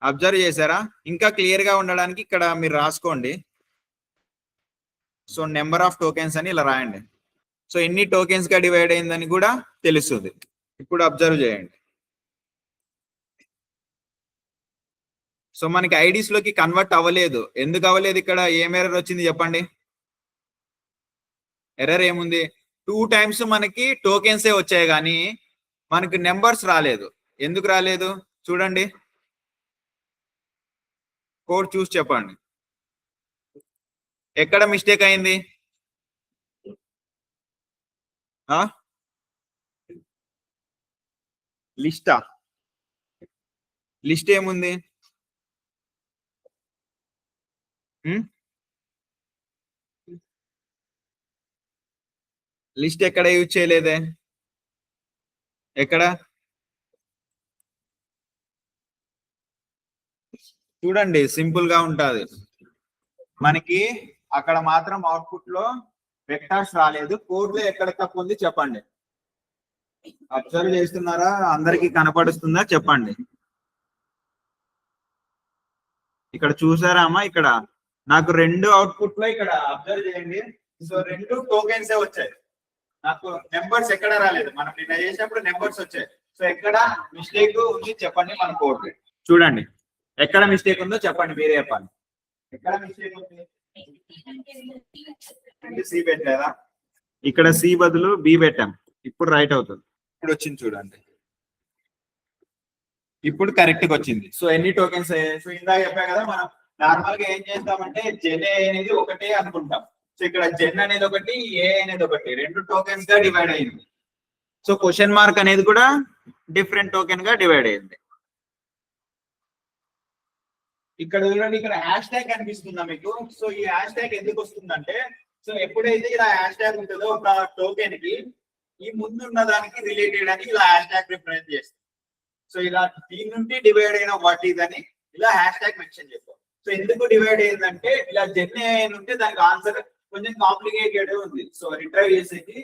Speaker 2: అబ్జర్వ్ చేశారా? ఇంకా క్లియర్ గా ఉండడానికి ఇక్కడ మీరు రాసుకోండి. సో నెంబర్ ఆఫ్ టోకెన్స్ అని ఇలా రాయండి. సో ఎన్ని టోకెన్స్ గా డివైడ్ అయిందని కూడా తెలుస్తుంది. ఇప్పుడు అబ్జర్వ్ చేయండి. సో మనకి ఐడీస్ లోకి కన్వర్ట్ అవ్వలేదు. ఎందుకు అవ్వలేదు? ఇక్కడ ఏం ఎర్రర్ వచ్చింది చెప్పండి? ఎర్రర్ ఏముంది? 2 టైమ్స్ మనకి టోకెన్సే వచ్చాయి కానీ మనకి నెంబర్స్ రాలేదు. ఎందుకు రాలేదు చూడండి, కోడ్ చూసి చెప్పండి. ఎక్కడ మిస్టేక్ అయింది? లిస్టా? లిస్ట్ ఏముంది? లిస్ట్ ఎక్కడ యూజ్ చేయలేదే. ఎక్కడ చూడండి, సింపుల్ గా ఉంటది మనకి. అక్కడ మాత్రం అవుట్పుట్ లో వెక్టార్స్ రాలేదు. కోడ్ లో ఎక్కడ తప్పు ఉంది చెప్పండి. అబ్జర్వ్ చేస్తున్నారా? అందరికి కనపడుస్తుందా చెప్పండి. ఇక్కడ చూసారా అమ్మా? ఇక్కడ నాకు రెండు అవుట్పుట్ లో ఇక్కడ అబ్జర్వ్ చేయండి. సో రెండు టోకెన్స్ వచ్చాయి, నాకు నెంబర్స్ ఎక్కడ రాలేదు. మనం నిన్న చేసినప్పుడు నెంబర్స్ వచ్చాయి. సో ఎక్కడ మిస్టేక్ ఉంది చెప్పండి మన కోడ్. చూడండి ఎక్కడ మిస్టేక్ ఉందో చెప్పండి, మీరే చెప్పండి. ఎక్కడ మిస్టేక్ ఉంది? సి పెట్టలేదా? ఇక్కడ సి బదులు బి పెట్టాం, ఇప్పుడు రైట్ అవుతుంది. ఇప్పుడు వచ్చింది చూడండి, ఇప్పుడు కరెక్ట్ గా వచ్చింది. సో ఎన్ని టోకెన్స్ అయ్యాయి? సో ఇందాక చెప్పా కదా, మనం నార్మల్ గా ఏం చేస్తామంటే జెన్ అనేది ఒకటే అనుకుంటాం. సో ఇక్కడ జెన్ అనేది ఒకటి, ఏ అనేది ఒకటి, రెండు టోకెన్స్ గా డివైడ్ అయింది. సో క్వశ్చన్ మార్క్ అనేది కూడా డిఫరెంట్ టోకెన్ గా డివైడ్ అయింది. ఇక్కడ చూడండి, ఇక్కడ హ్యాష్ ట్యాగ్ కనిపిస్తుందా మీకు? సో ఈ హ్యాష్ ట్యాగ్ ఎందుకు వస్తుందంటే, సో ఎప్పుడైతే ఇలా హ్యాష్ ట్యాగ్ ఉంటుందో ఒక టోకెన్ కి ఈ ముందు ఉన్న దానికి రిలేటెడ్ అని ఇలా హ్యాష్ ట్యాగ్ రిప్రజెంట్ చేస్తుంది. సో ఇలా దీని నుండి డివైడ్ అయిన వాట్ ఇదని ఇలా హ్యాష్ ట్యాగ్ మెన్షన్ చేస్తాం. సో ఎందుకు డివైడ్ అయిందంటే, ఇలా జెన్ ఉంటే దానికి ఆన్సర్ కొంచెం కాంప్లికేటెడ్ ఉంది. సో రిట్రైవ్ చేసేది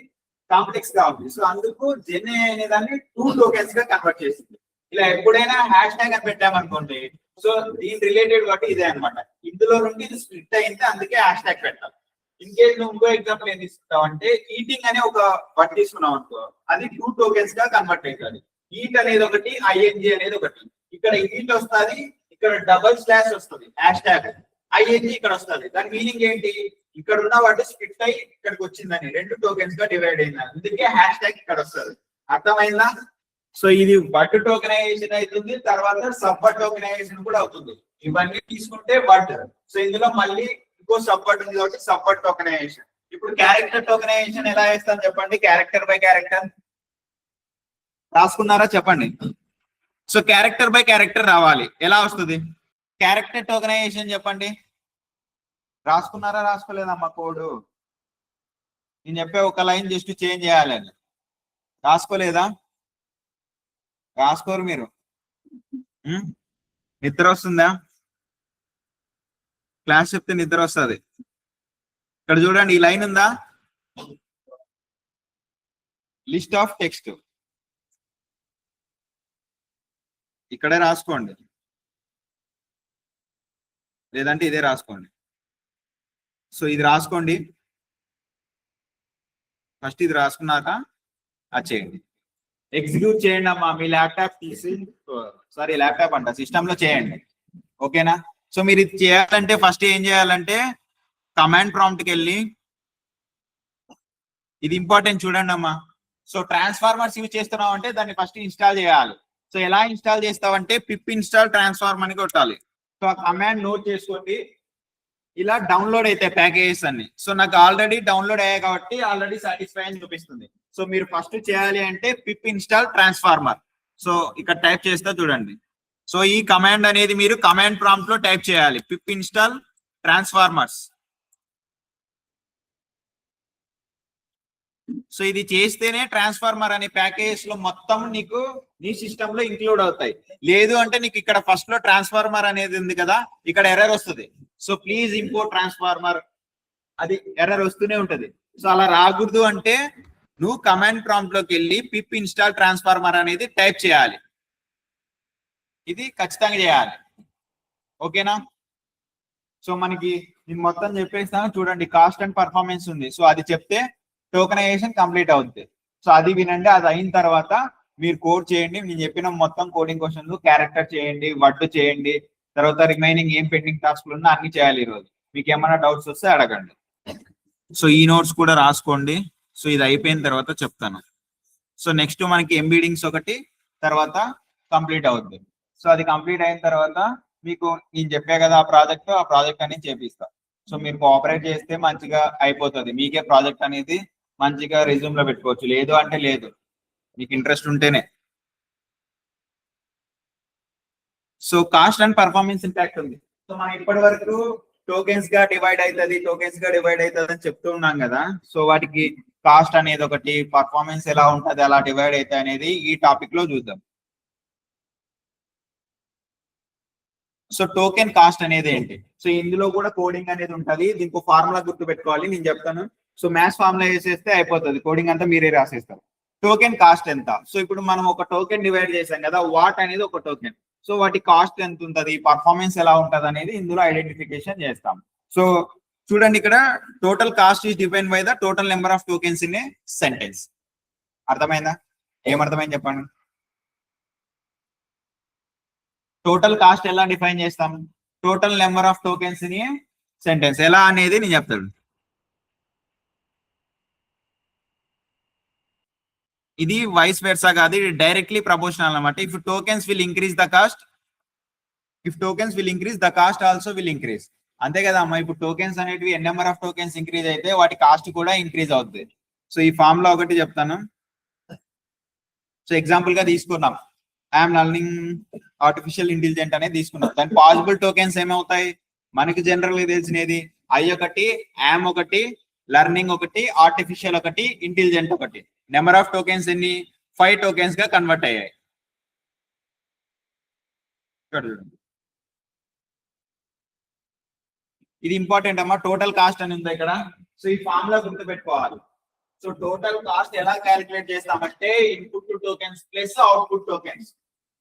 Speaker 2: కాంప్లెక్స్ గా ఉంది. సో అందుకు జెన్ అనే దాన్ని 2 టోకెన్స్ గా కన్వర్ట్ చేసింది. ఇలా ఎప్పుడైనా హ్యాష్ ట్యాగ్ అని పెట్టామనుకోండి, సో దీని రిలేటెడ్ వాటి ఇదే అనమాట. ఇందులో నుండి ఇది స్ప్లిట్ అయింది, అందుకే హ్యాష్ ట్యాగ్ పెట్టాలి. ఇన్ కేస్ నువ్వు ఇంకో ఎగ్జాంపుల్ ఏం తీసుకుంటావు అంటే, ఈటింగ్ అనే ఒక వర్డ్ తీసుకున్నావు అనుకో, అది 2 టోకెన్స్ గా కన్వర్ట్ అవుతుంది. ఈట్ అనేది ఒకటి, ఐఎన్జి అనేది ఒకటి. ఇక్కడ ఈట్ వస్తుంది, ఇక్కడ డబల్ స్లాష్ వస్తుంది, హ్యాష్ ట్యాగ్ ఐఎన్జి ఇక్కడ వస్తుంది. దాని మీనింగ్ ఏంటి? ఇక్కడ ఉన్న వాటి స్ప్లిట్ అయ్యి ఇక్కడికి వచ్చిందని, 2 టోకెన్స్ గా డివైడ్ అయింది, అందుకే హ్యాష్ ట్యాగ్ ఇక్కడ వస్తుంది. అర్థమైందా? సో ఇది వర్డ్ టోకెనైజేషన్ అవుతుంది, తర్వాత సబ్ వర్డ్ టోకెనైజేషన్ కూడా అవుతుంది. ఇవన్నీ తీసుకుంటే వర్డ్. సో ఇందులో మళ్ళీ ఇంకో సబ్ వర్డ్ ఉంది కాబట్టి సబ్ వర్డ్ టోకెనైజేషన్. ఇప్పుడు క్యారెక్టర్ టోకెనైజేషన్ ఎలా చేస్తాం చెప్పండి? క్యారెక్టర్ బై క్యారెక్టర్ రాసుకున్నారా చెప్పండి? సో క్యారెక్టర్ బై క్యారెక్టర్ రావాలి, ఎలా వస్తుంది? క్యారెక్టర్ టోకెనైజేషన్ చెప్పండి. రాసుకున్నారా రాసుకోలేదమ్మా కోడ్? నేను చెప్పే ఒక లైన్ జస్ట్ చేంజ్ చేయాలని. రాసుకోలేదా? రాసుకోరు మీరు? నిద్ర వస్తుందా? క్లాస్ చెప్తే నిద్ర వస్తుంది. ఇక్కడ చూడండి, ఈ లైన్ ఉందా? లిస్ట్ ఆఫ్ టెక్స్ట్ ఇక్కడే రాసుకోండి, లేదంటే ఇదే రాసుకోండి. సో ఇది రాసుకోండి ఫస్ట్. ఇది రాసుకున్నాక అది చేయండి, ఎగ్జిక్యూట్ చేయండి అమ్మా. మీ ల్యాప్టాప్ తీసి, సారీ ల్యాప్టాప్ అంట, సిస్టమ్ లో చేయండి. ఓకేనా? సో మీరు ఇది చేయాలంటే ఫస్ట్ ఏం చేయాలంటే, కమాండ్ ప్రాంప్ట్ కి వెళ్ళి, ఇది ఇంపార్టెంట్ చూడండి అమ్మా. సో ట్రాన్స్ఫార్మర్స్ యూజ్ చేస్తున్నావు అంటే దాన్ని ఫస్ట్ ఇన్స్టాల్ చేయాలి. సో ఎలా ఇన్స్టాల్ చేస్తావంటే, పిప్ ఇన్స్టాల్ ట్రాన్స్ఫార్మ్ అని కొట్టాలి. సో ఆ కమాండ్ నోట్ చేసుకోండి. ఇలా డౌన్లోడ్ అయితే ప్యాకేజెస్ అన్ని. సో నాకు ఆల్రెడీ డౌన్లోడ్ అయ్యాయి కాబట్టి ఆల్రెడీ సాటిస్ఫై అని చూపిస్తుంది. సో మీరు ఫస్ట్ చేయాలి అంటే పిప్ ఇన్స్టాల్ ట్రాన్స్ఫార్మర్. సో ఇక్కడ టైప్ చేస్తా చూడండి. సో ఈ కమాండ్ అనేది మీరు కమాండ్ ప్రాంప్ట్ లో టైప్ చేయాలి, పిప్ ఇన్స్టాల్ ట్రాన్స్ఫార్మర్స్. సో ఇది చేస్తేనే ట్రాన్స్ఫార్మర్ అనే ప్యాకేజ్ లో మొత్తం నీకు నీ సిస్టమ్ లో ఇంక్లూడ్ అవుతాయి. లేదు అంటే నీకు ఇక్కడ ఫస్ట్ లో ట్రాన్స్ఫార్మర్ అనేది ఉంది కదా, ఇక్కడ ఎర్రర్ వస్తుంది. సో ప్లీజ్ ఇంపోర్ట్ ట్రాన్స్ఫార్మర్, అది ఎర్రర్ వస్తూనే ఉంటది. సో అలా రాకూడదు అంటే నువ్వు కమాండ్ ప్రాంప్ట్ లోకి వెళ్ళి పిప్ ఇన్స్టాల్ ట్రాన్స్ఫార్మర్ అనేది టైప్ చేయాలి. ఇది ఖచ్చితంగా చేయాలి. ఓకేనా? సో మనకి నేను మొత్తం చెప్పేస్తాను చూడండి. కాస్ట్ అండ్ పర్ఫార్మెన్స్ ఉంది, సో అది చెప్తే టోకెనైజేషన్ కంప్లీట్ అవుతుంది. సో అది వినండి. అది అయిన తర్వాత మీరు కోడ్ చేయండి. నేను చెప్పిన మొత్తం కోడింగ్ క్వశ్చన్లు, క్యారెక్టర్ చేయండి, వర్డ్ చేయండి, తర్వాత రిమైనింగ్ ఏం పెండింగ్ టాస్క్లు ఉన్నా అన్ని చేయాలి ఈరోజు. మీకు ఏమైనా డౌట్స్ వస్తే అడగండి. సో ఈ నోట్స్ కూడా రాసుకోండి. సో ఇది అయిపోయిన తర్వాత చెప్తాను. సో నెక్స్ట్ మనకి ఎంబీడింగ్స్ ఒకటి తర్వాత కంప్లీట్ అవుతుంది. సో అది కంప్లీట్ అయిన తర్వాత మీకు నేను చెప్పా కదా ఆ ప్రాజెక్ట్ అనేది చేపిస్తా. సో మీరు కోఆపరేట్ చేస్తే మంచిగా అయిపోతుంది. మీకే ప్రాజెక్ట్ అనేది మంచిగా రెజ్యూమ్ లో పెట్టుకోవచ్చు. లేదు అంటే లేదు, మీకు ఇంట్రెస్ట్ ఉంటేనే. So cost and performance impact ఉంది. సో మనం ఇప్పటి వరకు టోకెన్స్ గా డివైడ్ అవుతుంది అని చెప్తూ ఉన్నాం కదా. సో వాటికి కాస్ట్ అనేది ఒకటి, పర్ఫార్మెన్స్ ఎలా ఉంటది, ఎలా డివైడ్ అయితే అనేది ఈ టాపిక్ లో చూద్దాం. సో టోకెన్ కాస్ట్ అనేది ఏంటి? సో ఇందులో కూడా కోడింగ్ అనేది ఉంటది. దీనికి ఫార్ములా గుర్తు పెట్టుకోవాలి, నేను చెప్తాను. సో మ్యాథ్స్ ఫార్ములా వేసేస్తే అయిపోతుంది, కోడింగ్ అంతా మీరే రాసేస్తారు. టోకెన్ కాస్ట్ ఎంత? సో ఇప్పుడు మనం ఒక టోకెన్ డివైడ్ చేసాం కదా, వాట్ అనేది ఒక టోకెన్. సో వాటి కాస్ట్ ఎంత ఉంటుంది, పర్ఫార్మెన్స్ ఎలా ఉంటది అనేది ఇందులో ఐడెంటిఫికేషన్ చేస్తాం. సో చూడండి, ఇక్కడ total cost is define by the total number of tokens in a sentence. అర్థమైందా? ఏమర్థమైంది చెప్పండి. టోటల్ కాస్ట్ ఎలా డిఫైన్ చేస్తాం? Total number of tokens in a sentence. ఎలా అనేది నేను చెప్తాను. ఇది వైస్ వెర్సా కాదు, ఇది డైరెక్ట్లీ ప్రపోర్షనల్ అన్నమాట. If tokens will increase the cost, if tokens will increase the cost also will increase. అంతే కదా అమ్మా. ఇప్పుడు టోకెన్స్ అనేటివి నెంబర్ ఆఫ్ టోకెన్స్ ఇంక్రీజ్ అయితే వాటి కాస్ట్ కూడా ఇంక్రీజ్ అవుతుంది. సో ఈ ఫార్ములా ఒకటి చెప్తాను. సో ఎగ్జాంపుల్ గా తీసుకున్నాం, ఐఎమ్ లర్నింగ్ ఆర్టిఫిషియల్ ఇంటెలిజెంట్ అనేది తీసుకున్నాం. దాని పాసిబుల్ టోకెన్స్ ఏమవుతాయి మనకి జనరల్ గా తెలిసినది? ఐ ఒకటి, యామ్ ఒకటి, లర్నింగ్ ఒకటి, ఆర్టిఫిషియల్ ఒకటి, ఇంటెలిజెంట్ ఒకటి. నెంబర్ ఆఫ్ టోకెన్స్ ఎన్ని? 5 టోకెన్స్ గా కన్వర్ట్ అయ్యాయి. ఇది ఇంపార్టెంట్ అమ్మా. టోటల్ కాస్ట్ అని ఉంది ఇక్కడ. సో ఈ ఫార్ములా గుర్తు పెట్టుకోవాలి. సో టోటల్ కాస్ట్ ఎలా క్యాలిక్యులేట్ చేస్తామంటే input tokens plus output tokens.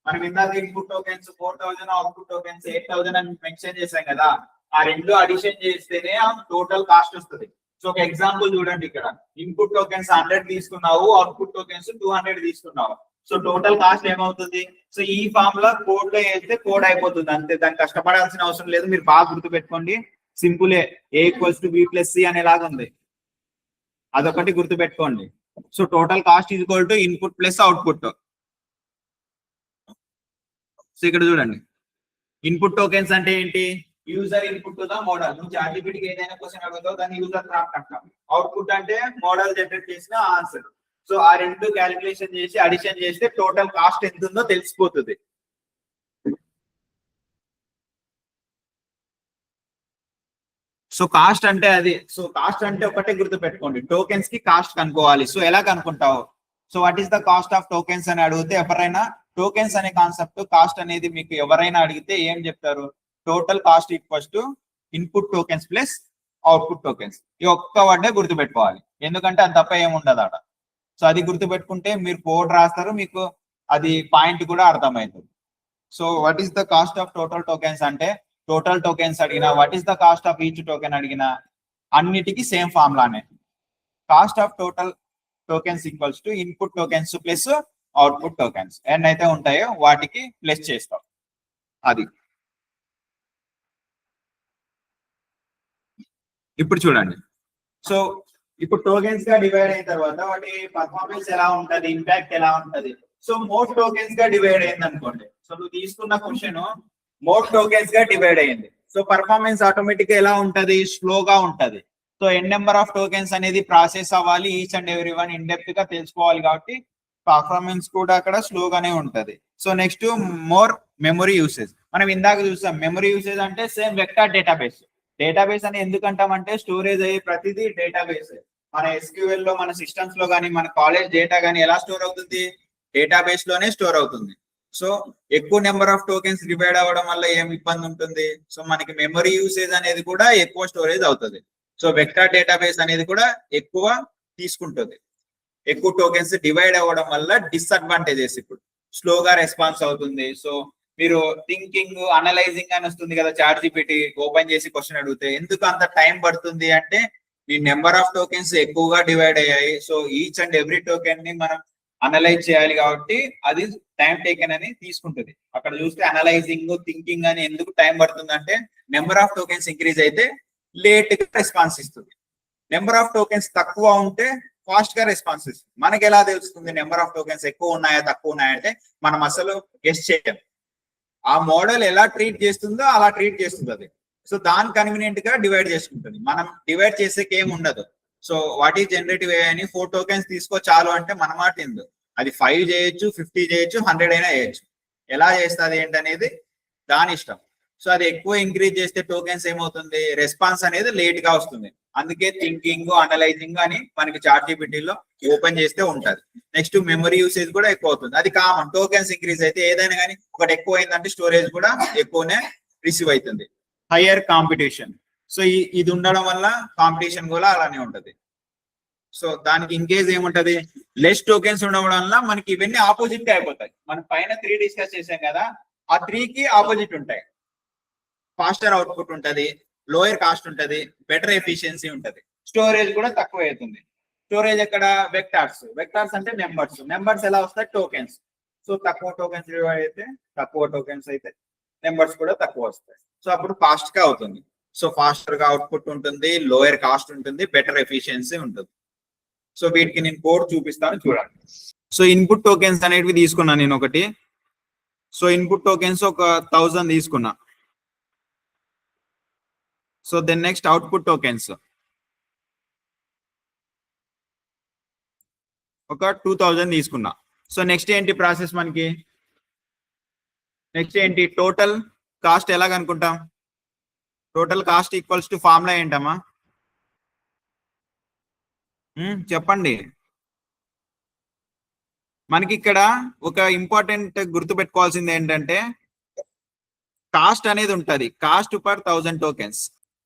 Speaker 2: మనం ఇందాక ఇన్పుట్ టోకెన్స్ 4000, అవుట్పుట్ టోకెన్స్ 8000 అని మెన్షన్ చేసాం కదా, ఆ రెండు అడిషన్ చేస్తేనే ఆ టోటల్ కాస్ట్ వస్తుంది. సో ఒక ఎగ్జాంపుల్ చూడండి, ఇక్కడ ఇన్పుట్ టోకెన్స్ 100 తీసుకున్నావు, అవుట్పుట్ టోకెన్స్ 200 తీసుకున్నావు. సో టోటల్ కాస్ట్ ఏమవుతుంది? సో ఈ ఫార్ములా కోడ్ లో వేస్తే కోడ్ అయిపోతుంది అంతే, దానికి కష్టపడాల్సిన అవసరం లేదు. మీరు బాగా గుర్తు పెట్టుకోండి, సింపులే. A = B + C అనేలాగా ఉంది, అదొకటి గుర్తు పెట్టుకోండి. So total cost is equal to input plus output. So ఇక్కడ చూడండి, ఇన్పుట్ టోకెన్స్ అంటే ఏంటి? User input to the model. నువ్వు చాట్‌జీపీటీకి ఏదైనా క్వశ్చన్ అడుగుతావు, దాన్ని యూజర్ ప్రాంప్ట్ అంటాం. అవుట్పుట్ అంటే మోడల్ జనరేట్ చేసిన ఆన్సర్. సో ఆ రెండు క్యాలిక్యులేషన్ చేసి అడిషన్ చేస్తే టోటల్ కాస్ట్ ఎంత ఉందో తెలిసిపోతుంది. సో కాస్ట్ అంటే అది. సో కాస్ట్ అంటే ఒకటే గుర్తు పెట్టుకోండి, టోకెన్స్ కి కాస్ట్ కనుక్కోవాలి. సో ఎలా కనుక్కుంటావు? So what is the cost of tokens అని అడిగితే ఎవరైనా టోకెన్స్ అనే కాన్సెప్ట్, కాస్ట్ అనేది మీకు ఎవరైనా అడిగితే ఏం చెప్తారు? Total cost equals to input tokens plus output tokens. ఈ ఒక్క వర్డే గుర్తు పెట్టుకోవాలి, ఎందుకంటే అది తప్ప ఏముండదు అక్కడ. సో అది గుర్తు పెట్టుకుంటే మీరు కోడ్ రాస్తారు, మీకు అది పాయింట్ కూడా అర్థమవుతుంది. So what is the cost of total tokens అంటే టోటల్ టోకెన్స్ అడిగినా, what is the cost of each token అడిగినా అన్నిటికీ సేమ్ ఫార్ములానే. Cost of total tokens equals to input tokens plus output tokens. ఎన్ని అయితే ఉంటాయో వాటికి ప్లస్ చేస్తాం. అది ఇప్పుడు చూడండి. సో ఇప్పుడు టోకెన్స్ గా డివైడ్ అయిన తర్వాత వాటి పర్ఫార్మెన్స్ ఎలా ఉంటది, ఇంపాక్ట్ ఎలా ఉంటది. సో మోర్ టోకెన్స్ గా డివైడ్ అయింది అనుకోండి. సో నువ్వు తీసుకున్న క్వశ్చన్ మోర్ టోకెన్స్ గా డివైడ్ అయ్యింది. సో పర్ఫార్మెన్స్ ఆటోమేటిక్ గా ఎలా ఉంటది? స్లోగా ఉంటది. So n number of tokens అనేది ప్రాసెస్ అవ్వాలి, each and every one in depth గా తెలుసుకోవాలి, కాబట్టి పర్ఫార్మెన్స్ కూడా అక్కడ స్లోగానే ఉంటది. So next more memory usage. మనం ఇందాక చూసాం, మెమరీ యూసేజ్ అంటే సేమ్ వెక్టర్ డేటాబేస్. డేటాబేస్ అని ఎందుకంటామంటే స్టోరేజ్ అయ్యే ప్రతిదీ డేటాబేస్. మన SQL లో, మన సిస్టమ్స్ లో కానీ, మన కాలేజ్ డేటా కానీ ఎలా స్టోర్ అవుతుంది? డేటాబేస్ లోనే స్టోర్ అవుతుంది. సో ఎక్కువ నెంబర్ ఆఫ్ టోకెన్స్ డివైడ్ అవ్వడం వల్ల ఏం ఇబ్బంది ఉంటుంది? సో మనకి మెమరీ యూసేజ్ అనేది కూడా ఎక్కువ స్టోరేజ్ అవుతుంది. సో వెక్టర్ డేటాబేస్ అనేది కూడా ఎక్కువ తీసుకుంటుంది. ఎక్కువ టోకెన్స్ డివైడ్ అవ్వడం వల్ల డిస్అడ్వాంటేజెస్, ఇప్పుడు స్లోగా రెస్పాన్స్ అవుతుంది. సో మీరు థింకింగ్, అనలైజింగ్ అని వస్తుంది కదా, చాట్‌జీపీటీ ఓపెన్ చేసి క్వశ్చన్ అడిగితే ఎందుకు అంత టైం పడుతుంది అంటే ఈ నెంబర్ ఆఫ్ టోకెన్స్ ఎక్కువగా డివైడ్ అయ్యాయి. So each and every token ని మనం అనలైజ్ చేయాలి, కాబట్టి అది టైం టేకెన్ అని తీసుకుంటుంది. అక్కడ చూస్తే అనలైజింగ్, థింకింగ్ అని ఎందుకు టైం పడుతుంది అంటే నెంబర్ ఆఫ్ టోకెన్స్ ఇంక్రీజ్ అయితే లేట్ గా రెస్పాన్స్ ఇస్తుంది. నెంబర్ ఆఫ్ టోకెన్స్ తక్కువ ఉంటే ఫాస్ట్ గా రెస్పాన్స్ ఇస్తుంది. మనకి ఎలా తెలుస్తుంది నెంబర్ ఆఫ్ టోకెన్స్ ఎక్కువ ఉన్నాయా తక్కువ ఉన్నాయంటే? మనం అసలు గెస్ చేయం. ఆ మోడల్ ఎలా ట్రీట్ చేస్తుందో అలా ట్రీట్ చేస్తుంది అది. సో దాని కన్వీనియంట్ గా డివైడ్ చేసుకుంటుంది. మనం డివైడ్ చేసేకి ఏం ఉండదు. సో వాట్ ఈస్ జనరేటివ్ ఏ అని 4 టోకెన్స్ తీసుకో చాలు అంటే మన మాట ఏందో, అది 5 చేయొచ్చు, 50 చేయొచ్చు, 100 అయినా చేయొచ్చు. ఎలా చేస్తుంది ఏంటనేది దాని ఇష్టం. సో అది ఎక్కువ ఇంక్రీజ్ చేస్తే టోకెన్స్ ఏమవుతుంది, రెస్పాన్స్ అనేది లేట్ గా వస్తుంది. అందుకే థింకింగ్, అనలైజింగ్ అని మనకి ChatGPT లో ఓపెన్ చేస్తే ఉంటది. నెక్స్ట్ మెమరీ యూసేజ్ కూడా ఎక్కువ అవుతుంది. అది కామన్. టోకెన్స్ ఇంక్రీజ్ అయితే ఏదైనా కానీ ఒకటి ఎక్కువ అయిందంటే స్టోరేజ్ కూడా ఎక్కువనే రిసీవ్ అవుతుంది. Higher competition. సో ఇది ఉండడం వల్ల కాంపిటీషన్ కూడా అలానే ఉంటది. సో దానికి ఇన్ కేస్ ఏముంటది, లెస్ టోకెన్స్ ఉండడం వల్ల మనకి ఇవన్నీ ఆపోజిట్ అయిపోతాయి. మనం పైన 3 డిస్కస్ చేసాం కదా, ఆ 3 కి ఆపోజిట్ ఉంటాయి. ఫాస్టర్ అవుట్పుట్ ఉంటది, లోయర్ కాస్ట్ ఉంటది, బెటర్ ఎఫిషియన్సీ ఉంటది, స్టోరేజ్ కూడా తక్కువ అవుతుంది. స్టోరేజ్ ఎక్కడ, వెక్టార్స్ అంటే నెంబర్స్ ఎలా వస్తాయి, టోకెన్స్. సో తక్కువ టోకెన్స్ అయితే నెంబర్స్ కూడా తక్కువ వస్తాయి. సో అప్పుడు ఫాస్ట్ గా అవుతుంది. సో ఫాస్టర్ గా అవుట్పుట్ ఉంటుంది, లోయర్ కాస్ట్ ఉంటుంది, బెటర్ ఎఫిషియన్సీ ఉంటుంది. సో వీటికి నేను కోడ్ చూపిస్తాను చూడండి. సో ఇన్పుట్ టోకెన్స్ అనేటివి తీసుకున్నా నేను ఒకటి. సో ఇన్పుట్ టోకెన్స్ ఒక 1000 తీసుకున్నా. So then next output tokens ఒక 2000 తీసుకున్నా. సో నెక్స్ట్ ఏంటి ప్రాసెస్ మనకి, నెక్స్ట్ ఏంటి, టోటల్ కాస్ట్ ఎలా కనుక్కుంటాం? Total cost equals to formula ఏంటమ్మా? చెప్పండి. మనకి ఇక్కడ ఒక ఇంపార్టెంట్ గుర్తు పెట్టుకోవాల్సింది ఏంటంటే కాస్ట్ అనేది ఉంటది, cost per 1000 tokens.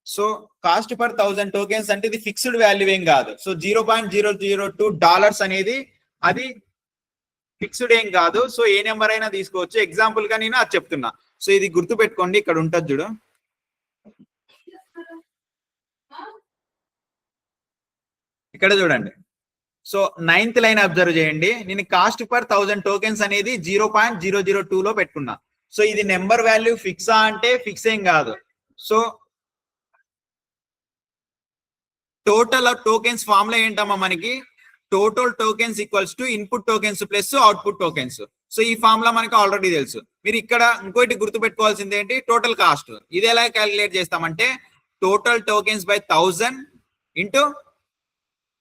Speaker 2: So cost per 1000 tokens అంటే ఇది ఫిక్స్డ్ వాల్యూ ఏం కాదు. సో $0.002 అనేది అది ఫిక్స్డ్ ఏం కాదు. సో ఏ నెంబర్ అయినా తీసుకోవచ్చు. ఎగ్జాంపుల్ గా నేను అది చెప్తున్నా. సో ఇది గుర్తు పెట్టుకోండి, ఇక్కడ ఉంటుంది చూడు. ఇక్కడ చూడండి. సో 9th లైన్ అబ్జర్వ్ చేయండి. నేను కాస్ట్ పర్ 1000 టోకెన్స్ అనేది 0.002 లో పెట్టుకున్నా. సో ఇది నెంబర్ వాల్యూ ఫిక్సా అంటే ఫిక్స్ ఏం కాదు. సో టోటల్ టోకెన్స్ ఫార్ములా ఏంటమ్మా మనకి, total tokens equals to input tokens plus output tokens. So ఈ ఫార్ములా మనకి ఆల్రెడీ తెలుసు. మీరు ఇక్కడ ఇంకోటి గుర్తు పెట్టుకోవాల్సింది ఏంటి, టోటల్ కాస్ట్. ఇది ఎలా క్యాలిక్యులేట్ చేస్తామంటే total tokens by 1000 into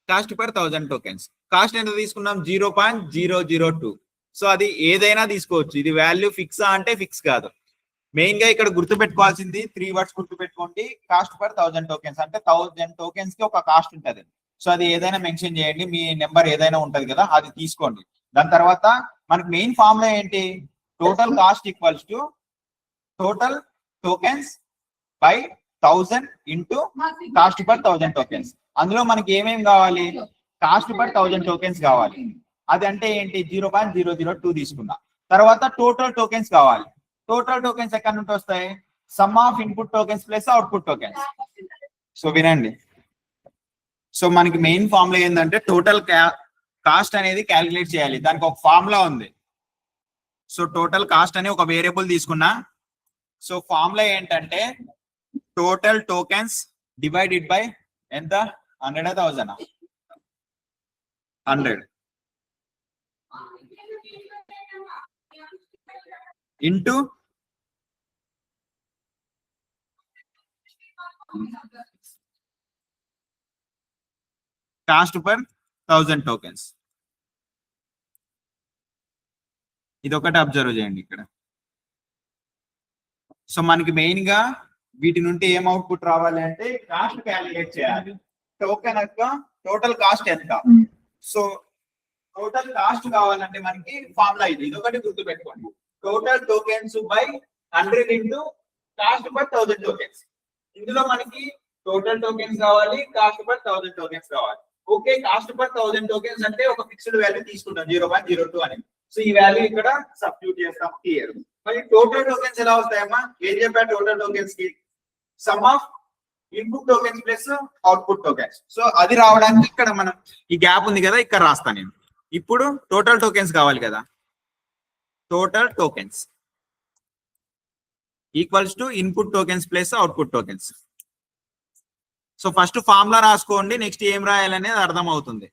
Speaker 2: cost per 1000 tokens. Cost ఎంత తీసుకున్నాం, 0.002. సో అది ఏదైనా తీసుకోవచ్చు. ఇది వాల్యూ ఫిక్సా అంటే ఫిక్స్ కాదు. మెయిన్ గా ఇక్కడ గుర్తు పెట్టుకోవాల్సింది 3 వర్డ్స్ గుర్తు పెట్టుకోండి. కాస్ట్ పర్ 1000 టోకెన్స్ అంటే 1000 టోకెన్స్ కి ఒక కాస్ట్ ఉంటది. సో అది ఏదైనా మెన్షన్ చేయండి, మీ నెంబర్ ఏదైనా ఉంటది కదా అది తీసుకోండి. దాని తర్వాత మనకి మెయిన్ ఫార్ములా ఏంటి, total cost equals to total tokens by 1000 into cost per 1000 tokens. అందులో మనకి ఏమేమి కావాలి, కాస్ట్ పర్ 1000 టోకెన్స్ కావాలి. అది అంటే ఏంటి, 0.002 తీసుకున్నా. తర్వాత టోటల్ టోకెన్స్ కావాలి. టోటల్ టోకెన్స్ ఎక్కడి నుండి వస్తాయి, some of input tokens plus output tokens. So వినండి. సో మనకి మెయిన్ ఫార్ములా ఏంటంటే టోటల్ కాస్ట్ అనేది క్యాలిక్యులేట్ చేయాలి. దానికి ఒక ఫార్ములా ఉంది. సో టోటల్ కాస్ట్ అని ఒక వేరియబుల్ తీసుకున్నా. సో ఫార్ములా ఏంటంటే టోటల్ టోకెన్స్ డివైడెడ్ బై ఎంత, 100,000 100 ఇంటూ కాస్ట్ పర్ 1000 టోకెన్స్. ఇది ఒకటి అబ్జర్వ్ చేయండి ఇక్కడ. సో మనకి మెయిన్ గా వీటి నుండి ఏం అవుట్పుట్ రావాలి అంటే కాస్ట్ క్యాలిక్యులేట్ చేయాలి. టోకెన్ యొక్క టోటల్ కాస్ట్ ఎంత. సో టోటల్ కాస్ట్ కావాలంటే మనకి ఫార్ములా ఇది ఒకటి గుర్తు పెట్టుకోండి. Total tokens by 100 into cost per 1000 tokens. ఇందులో మనకి టోటల్ టోకెన్స్ కావాలి, కాస్ట్ పర్ 1000 టోకెన్స్ కావాలి. ఓకే, కాస్ట్ పర్ 1000 టోకెన్స్ అంటే ఒక ఫిక్స్డ్ వాల్యూ తీసుకుంటాం 0.02 అని. సో ఈ వాల్యూ ఇక్కడ సబ్స్టిట్యూట్ చేస్తాం క్లియర్. మరి టోటల్ టోకెన్స్ ఎలా వస్తాయమ్మా, ఏం చెప్పా, టోటల్ టోకెన్స్ కి some of input tokens plus output tokens. So అది రావడానికి ఇక్కడ మనం ఈ గ్యాప్ ఉంది కదా, ఇక్కడ రాస్తాను నేను. ఇప్పుడు టోటల్ టోకెన్స్ కావాలి కదా, total tokens equals to input tokens plus output tokens. So first formula రాసుకోండి, నెక్స్ట్ ఏం రాయాలనేది అర్థం అవుతుంది.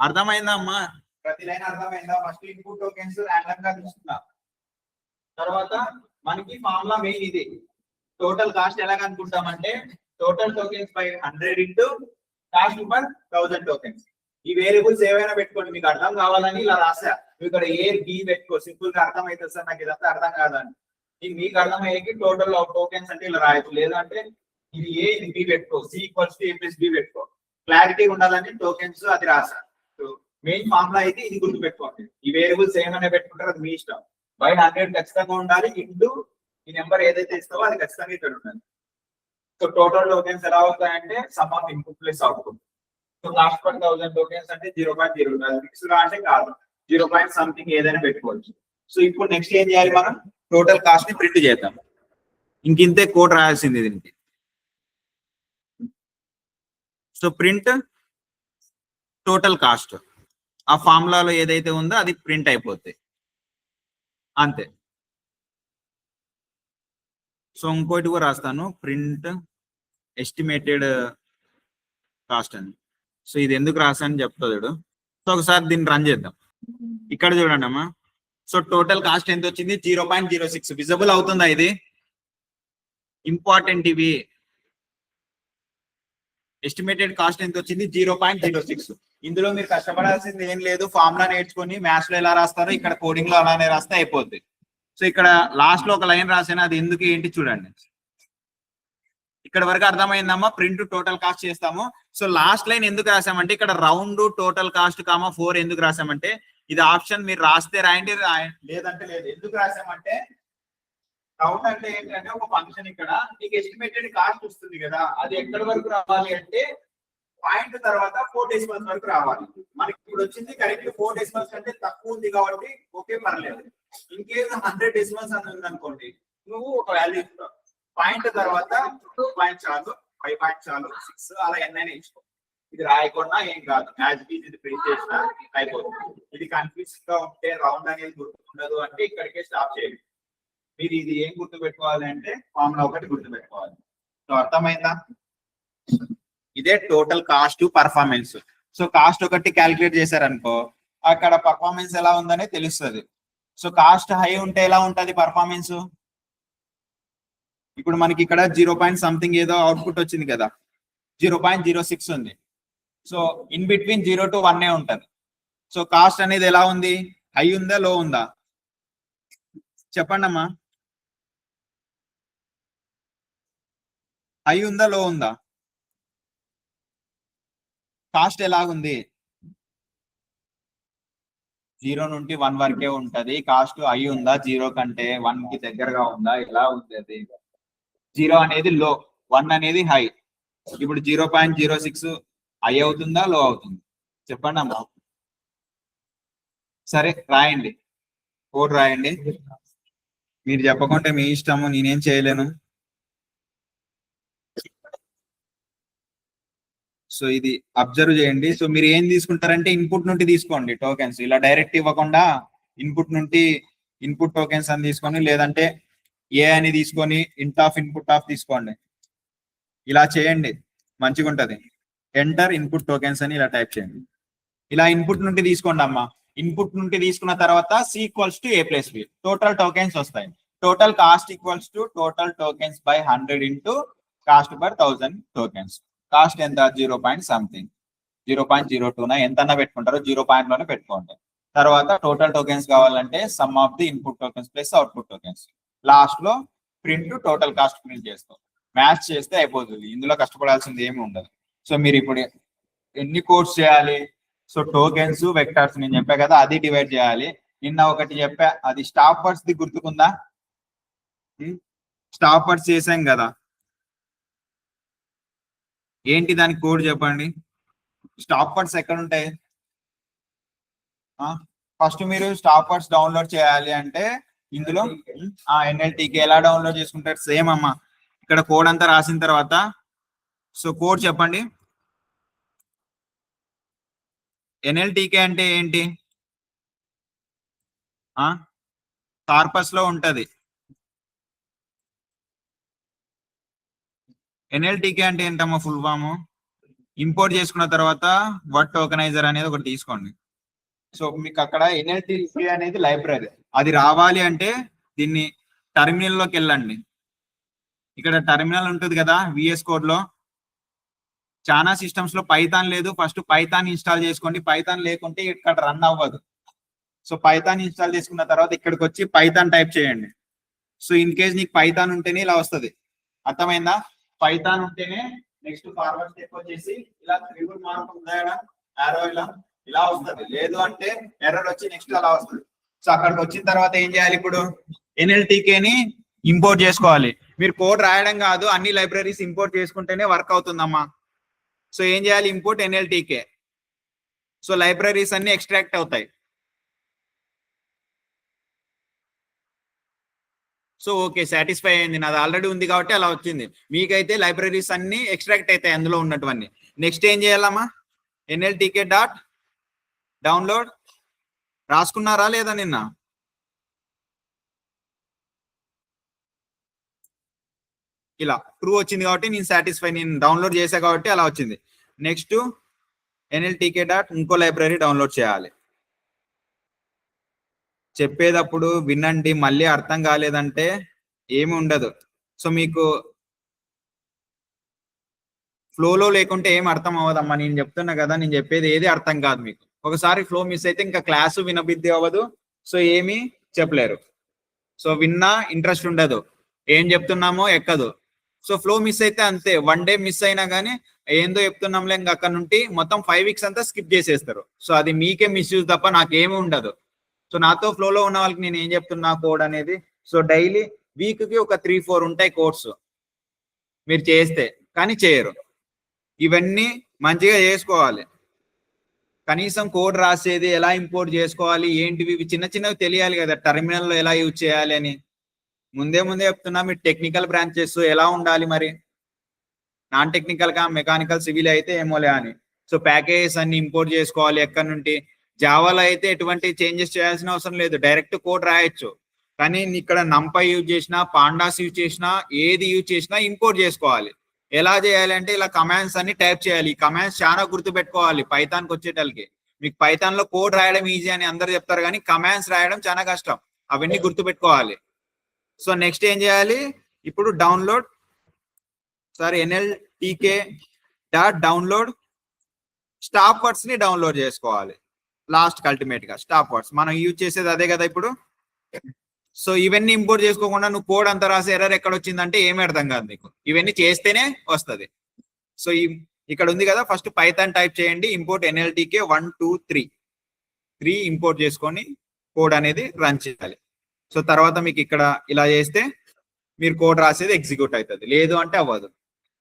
Speaker 2: అర్థమైందా అమ్మా, ప్రతి లైన్ అర్థమైందా? ఫస్ట్ ఇన్పుట్ టోకెన్స్ ర్యాండమ్ గా తీసుకున్నా. తర్వాత మనకి ఫార్ములా మెయిన్ ఇది. టోటల్ కాస్ట్ ఎలా కనుక్కుంటామంటే total tokens by 100 into cost per 1000 tokens. ఈ వేరియబుల్స్ ఏవైనా పెట్టుకోండి, మీకు అర్థం కావాలని ఇలా రాసా. ఇక్కడ ఏ బి పెట్టుకో, సింపుల్ గా అర్థం అవుతుంది సార్ నాకు ఇదంతా అర్థం కాదని.
Speaker 1: ఇది మీకు అర్థమయ్యేకి టోటల్ ఆఫ్ టోకెన్స్ అంటే ఇలా రాయొచ్చు, లేదంటే ఇది ఏ ఇది బి పెట్టుకో, C equals to A plus B పెట్టుకో. క్లారిటీ ఉండాలని టోకెన్స్ అది రాశారు. సో మెయిన్ ఫార్ములా అయితే ఇది గుర్తుపెట్టుకోండి. ఈ వేరియబుల్స్ ఏమైనా పెట్టుకుంటారో అది మీ ఇష్టం. బై 100 ఖచ్చితంగా ఉండాలి, ఇంటూ ఈ నెంబర్ ఏదైతే ఇస్తావో అది ఖచ్చితంగా ఇక్కడ ఉండాలి. సో టోటల్ టోకెన్స్ ఎలా అవుతాయంటే sum of input plus output. So last 1000 tokens అంటే 0.0 ఫిక్స్ గా అంటే కాదు, 0. సంథింగ్ ఏదైనా పెట్టుకోవచ్చు. సో ఇప్పుడు నెక్స్ట్ ఏం చేయాలి, మనం టోటల్ కాస్ట్ ని ప్రింట్ చేద్దాం. ఇంకింతే కోడ్ రాయాల్సింది దీనికి. సో ప్రింట్ టోటల్ కాస్ట్, ఆ ఫార్ములాలో ఏదైతే ఉందో అది ప్రింట్ అయిపోతుంది అంతే. సో ఇంకోటి కూడా రాస్తాను, ప్రింట్ ఎస్టిమేటెడ్ కాస్ట్ అని. సో ఇది ఎందుకు రాసాను చెప్తాడు. సో ఒకసారి దీన్ని రన్ చేద్దాం. ఇక్కడ చూడండి అమ్మా. సో టోటల్ కాస్ట్ ఎంత వచ్చింది, 0.06. విజిబుల్ అవుతుందా ఇది? ఇంపార్టెంట్ ఇవి. ఎస్టిమేటెడ్ కాస్ట్ ఎంత వచ్చింది, 0.06. ఇందులో మీరు కష్టపడాల్సింది ఏం లేదు, ఫార్ములా నేర్చుకొని మ్యాథ్స్ లో ఎలా రాస్తారో ఇక్కడ కోడింగ్ లో అలానే రాస్తే అయిపోద్ది. సో ఇక్కడ లాస్ట్ లో ఒక లైన్ రాసాను, అది ఎందుకు ఏంటి చూడండి. ఇక్కడ వరకు అర్థమైందమ్మా. ప్రింట్ టోటల్ కాస్ట్ చేస్తాము. సో లాస్ట్ లైన్ ఎందుకు రాసామంటే ఇక్కడ రౌండ్ టోటల్ కాస్ట్ 4 ఎందుకు రాసామంటే, ఇది ఆప్షన్ మీరు రాస్తే రాయండి, లేదంటే లేదు. ఎందుకు రాసామంటే రౌండ్ అంటే ఏంటంటే ఒక ఫంక్షన్ ఇక్కడ నీకు ఎస్టిమేటెడ్ కాస్ట్ వస్తుంది కదా, అది ఎక్కడి వరకు రావాలి అంటే పాయింట్ తర్వాత 4 డెసిమల్స్ వరకు రావాలి. మనకి ఇప్పుడు వచ్చింది కరెక్ట్ 4 డెసిమల్స్ కంటే తక్కువ ఉంది కాబట్టి ఓకే పర్లేదు. ఇన్ కేస్ 100 డెసిమల్స్ అని ఉంది అనుకోండి, నువ్వు ఒక వాల్యూ ఇస్తావు. పాయింట్ తర్వాత 2 పాయింట్ చాలు, 5 పాయింట్ చాలు, 6 అలా ఎన్నైనా ఇచ్చుకో. ఇది రాయకుండా ఏం కాదు, యాజ్ బీజ్ ఇది ప్రింట్ చేసినా అయిపోతుంది. ఇది కన్ఫ్యూజింగ్ గా ఉంటే రౌండ్ అనేది గుర్తుండదు అంటే ఇక్కడికే స్టాప్ చేయండి. మీరు ఇది ఏం గుర్తు పెట్టుకోవాలి అంటే ఫార్ములా ఒకటి గుర్తు పెట్టుకోవాలి. సో అర్థమైందా? ఇదే total cost performance. So cost ఒకటి క్యాలిక్యులేట్ చేశారనుకో, అక్కడ పర్ఫార్మెన్స్ ఎలా ఉందనే తెలుస్తుంది. సో కాస్ట్ హై ఉంటే ఎలా ఉంటది పర్ఫార్మెన్స్? ఇప్పుడు మనకి ఇక్కడ 0. సంథింగ్ ఏదో అవుట్పుట్ వచ్చింది కదా, 0.06 ఉంది. సో ఇన్ బిట్వీన్ 0 to 1 ఉంటది. సో కాస్ట్ అనేది ఎలా ఉంది, హై ఉందా లో ఉందా చెప్పండి అమ్మా. హై ఉందా లో ఉందా? కాస్ట్ ఎలాగుంది? 0 నుండి 1 వరకే ఉంటది. కాస్ట్ హై ఉందా, 0 కంటే 1 కి దగ్గరగా ఉందా, ఎలా ఉంది అది? 0 అనేది లో, 1 అనేది హై. ఇప్పుడు 0.06 హై అవుతుందా లో అవుతుంది చెప్పండి అమ్మా. సరే రాయండి, కోడ్ రాయండి. మీరు చెప్పకుంటే మీ ఇష్టము, నేనేం చేయలేను. సో ఇది అబ్జర్వ్ చేయండి. సో మీరు ఏం తీసుకుంటారంటే ఇన్పుట్ నుండి తీసుకోండి టోకెన్స్, ఇలా డైరెక్ట్ ఇవ్వకుండా ఇన్పుట్ నుండి ఇన్పుట్ టోకెన్స్ అని తీసుకొని, లేదంటే ఏ అని తీసుకొని ఇంట్ ఆఫ్ ఇన్పుట్ ఆఫ్ తీసుకోండి. ఇలా చేయండి మంచిగా ఉంటది. ఎంటర్ ఇన్పుట్ టోకెన్స్ అని ఇలా టైప్ చేయండి. ఇలా ఇన్పుట్ నుండి తీసుకోండి అమ్మా. ఇన్పుట్ నుండి తీసుకున్న తర్వాత C equals to A plus B, total tokens వస్తాయి. Total cost equals to total tokens by 100 into cost per 1000 tokens. Cost ఎంత 0. సంథింగ్ 0.02 ఎంత పెట్టుకుంటారో 0 లోనే పెట్టుకోండి. తర్వాత టోటల్ టోకెన్స్ కావాలంటే some of the input tokens plus output tokens. Last లో ప్రింట్ టోటల్ కాస్ట్ ప్రింట్ చేస్తాం. మ్యాచ్ చేస్తే అయిపోతుంది, ఇందులో కష్టపడాల్సింది ఏమి ఉండదు. సో మీరు ఇప్పుడు ఎన్ని కోడ్స్ చేయాలి? సో టోకెన్స్ వెక్టర్స్ నేను చెప్పా కదా, అది డివైడ్ చేయాలి. నిన్న ఒకటి చెప్పా, అది స్టాప్ వర్డ్స్ ది గుర్తుకుందా? స్టాప్ వర్డ్స్ చేసాం కదా, ఏంటి దానికి కోడ్ చెప్పండి. స్టాప్ వర్డ్స్ ఎక్కడ ఉంటాయి? ఫస్ట్ మీరు స్టాప్ వర్డ్స్ డౌన్లోడ్ చేయాలి అంటే ఇందులో NLTK ఎలా డౌన్లోడ్ చేసుకుంటారు? సేమ్ అమ్మా, ఇక్కడ కోడ్ అంతా రాసిన తర్వాత సో కోడ్ చెప్పండి. NLTK అంటే ఏంటి? కార్పస్ లో ఉంటది. NLTK అంటే ఏంటమ్మా ఫుల్ ఫామ్? ఇంపోర్ట్ చేసుకున్న తర్వాత వర్డ్ టోకెనైజర్ అనేది ఒకటి తీసుకోండి. సో మీకు అక్కడ NLTK అనేది లైబ్రరీ, అది రావాలి అంటే దీన్ని టెర్మినల్ లోకి వెళ్ళండి. ఇక్కడ టెర్మినల్ ఉంటుంది కదా VS కోడ్ లో. చాలా సిస్టమ్స్ లో పైథాన్ లేదు, ఫస్ట్ పైథాన్ ఇన్స్టాల్ చేసుకోండి. పైథాన్ లేకుంటే ఇక్కడ రన్ అవ్వదు. సో పైథాన్ ఇన్స్టాల్ చేసుకున్న తర్వాత ఇక్కడికి వచ్చి పైథాన్ టైప్ చేయండి.
Speaker 2: సో ఇన్ కేస్ నీకు పైథాన్ ఉంటేనే ఇలా వస్తుంది, అర్థమైందా? పైథాన్ ఉంటేనే నెక్స్ట్ ఫార్వర్డ్ స్టెప్ వచ్చేసి ఇలా త్రిబుల్ మార్క్ ఉందా ఆరో ఇలా వస్తుంది, లేదు అంటే ఎర్రర్ వచ్చి నెక్స్ట్ అలా వస్తుంది. సో అక్కడికి వచ్చిన తర్వాత ఏం చేయాలి, ఇప్పుడు ఎన్ఎల్టీకేని ఇంపోర్ట్ చేసుకోవాలి. మీరు కోడ్ రాయడం కాదు, అన్ని లైబ్రరీస్ ఇంపోర్ట్ చేసుకుంటేనే వర్క్ అవుతుందమ్మా. సో ఏం చేయాలి, ఇంపోర్ట్ ఎన్ఎల్టీకే. సో లైబ్రరీస్ అన్ని ఎక్స్ట్రాక్ట్ అవుతాయి. సో ఓకే, సాటిస్ఫై అయింది, నాది ఆల్రెడీ ఉంది కాబట్టి అలా వచ్చింది. మీకైతే లైబ్రరీస్ అన్ని ఎక్స్ట్రాక్ట్ అవుతాయి అందులో ఉన్నటువన్నీ. నెక్స్ట్ ఏం చేయాలమ్మా, ఎన్ఎల్టీకే డాట్ డౌన్లోడ్ రాసుకున్నారా లేదా నిన్న? ఇలా ట్రూ వచ్చింది కాబట్టి నేను సాటిస్ఫై, నేను డౌన్లోడ్ చేసా కాబట్టి అలా వచ్చింది. నెక్స్ట్ ఎన్ఎల్టీకే డాట్ ఇంకో లైబ్రరీ డౌన్లోడ్ చేయాలి. చెప్పేటప్పుడు వినండి, మళ్ళీ అర్థం కాలేదంటే ఏమి ఉండదు. సో మీకు ఫ్లోలో లేకుంటే ఏం అర్థం అవ్వదమ్మా. నేను చెప్తున్నా కదా, నేను చెప్పేది ఏది అర్థం కాదు మీకు. ఒకసారి ఫ్లో మిస్ అయితే ఇంకా క్లాసు వినబుద్ధి అవ్వదు, సో ఏమీ చెప్పలేరు. సో విన్నా ఇంట్రెస్ట్ ఉండదు, ఏం చెప్తున్నామో ఎక్కదు. సో ఫ్లో మిస్ అయితే అంతే, 1 డే మిస్ అయినా కానీ ఏందో చెప్తున్నాంలే ఇంకా అక్కడ నుండి మొత్తం 5 weeks అంతా స్కిప్ చేసేస్తారు. సో అది మీకే మిస్యూజ్ తప్ప నాకేమీ ఉండదు. సో నాతో ఫ్లోలో ఉన్న వాళ్ళకి నేను ఏం చెప్తున్నా కోడ్ అనేది, సో డైలీ వీక్కి ఒక 3-4 ఉంటాయి కోడ్స్ మీరు చేస్తే, కానీ చేయరు. ఇవన్నీ మంచిగా చేసుకోవాలి. కనీసం కోడ్ రాసేది ఎలా ఇంపోర్ట్ చేసుకోవాలి ఏంటివి, ఇవి చిన్న చిన్నవి తెలియాలి కదా, టెర్మినల్లో ఎలా యూజ్ చేయాలి అని. ముందే చెప్తున్నా, మీరు టెక్నికల్ బ్రాంచెస్ ఎలా ఉండాలి మరి, నాన్ టెక్నికల్ గా మెకానికల్ సివిల్ అయితే ఏమోలే అని. సో ప్యాకేజెస్ అన్ని ఇంపోర్ట్ చేసుకోవాలి ఎక్కడి నుండి. జావాలో అయితే ఎటువంటి చేంజెస్ చేయాల్సిన అవసరం లేదు, డైరెక్ట్ కోడ్ రాయొచ్చు. కానీ ఇక్కడ నంపై యూజ్ చేసినా, పాండాస్ యూజ్ చేసినా, ఏది యూజ్ చేసినా ఇంపోర్ట్ చేసుకోవాలి. ఎలా చేయాలి అంటే ఇలా కమాండ్స్ అన్ని టైప్ చేయాలి. ఈ కమాండ్స్ చాలా గుర్తు పెట్టుకోవాలి పైథాన్కి వచ్చేటలకి. మీకు పైథాన్ లో కోడ్ రాయడం ఈజీ అని అందరు చెప్తారు, కానీ కమాండ్స్ రాయడం చాలా కష్టం. అవన్నీ గుర్తు పెట్టుకోవాలి. సో నెక్స్ట్ ఏం చేయాలి, ఇప్పుడు download NLTK dot download stop words ని డౌన్లోడ్ చేసుకోవాలి. లాస్ట్ అల్టిమేట్ గా స్టాప్ వర్డ్స్ మనం యూజ్ చేసేది అదే కదా ఇప్పుడు. సో ఇవన్నీ ఇంపోర్ట్ చేసుకోకుండా నువ్వు కోడ్ అంతా రాసి ఎర్రర్ ఎక్కడ వచ్చిందంటే ఏమీ అర్థం కాదు నీకు. ఇవన్నీ చేస్తేనే వస్తుంది. సో ఇక్కడ ఉంది కదా, ఫస్ట్ పైథాన్ టైప్ చేయండి, ఇంపోర్ట్ ఎన్ఎల్టీకే 1 2 3 ఇంపోర్ట్ చేసుకొని కోడ్ అనేది రన్ చేయాలి. సో తర్వాత మీకు ఇక్కడ ఇలా చేస్తే మీరు కోడ్ రాసేది ఎగ్జిక్యూట్ అవుతుంది, లేదు అంటే అవ్వదు.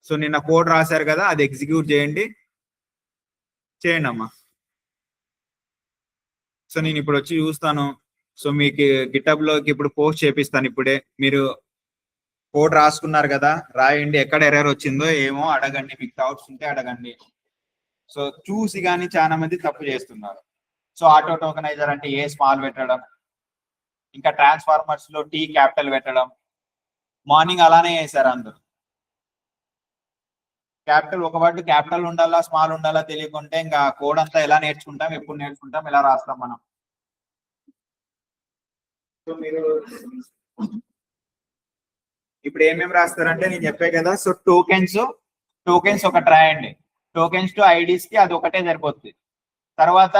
Speaker 2: సో నిన్న కోడ్ రాశారు కదా, అది ఎగ్జిక్యూట్ చేయండి అమ్మా. సో నేను ఇప్పుడు వచ్చి చూస్తాను. సో మీకు గిటబ్ లోకి ఇప్పుడు పోస్ట్ చేపిస్తాను. ఇప్పుడే మీరు కోడ్ రాసుకున్నారు కదా, రాయండి. ఎక్కడ ఎర్రర్ వచ్చిందో ఏమో అడగండి, మీకు డౌట్స్ ఉంటే అడగండి. సో చూసి కానీ చాలా మంది తప్పు చేస్తున్నారు. సో ఆటో టోకనైజర్ అంటే ఏ స్మాల్ పెట్టడం, ఇంకా ట్రాన్స్ఫార్మర్స్ లో టీ క్యాపిటల్ పెట్టడం. మార్నింగ్ అలానే చేశారు అందరు. క్యాపిటల్ ఒక వర్డ్ క్యాపిటల్ ఉండాలా స్మాల్ ఉండాలా తెలియకుంటే ఇంకా కోడ్ అంతా ఎలా నేర్చుకుంటాం, ఎప్పుడు నేర్చుకుంటాం, ఎలా రాస్తాం మనం. సో మీరు ఇప్పుడు ఏమేమి రాస్తారంటే నేను చెప్పే కదా. సో టోకెన్స్ ఒకటి రాయండి. టోకెన్స్ టు ఐడీస్ కి అది ఒకటే సరిపోతుంది. తర్వాత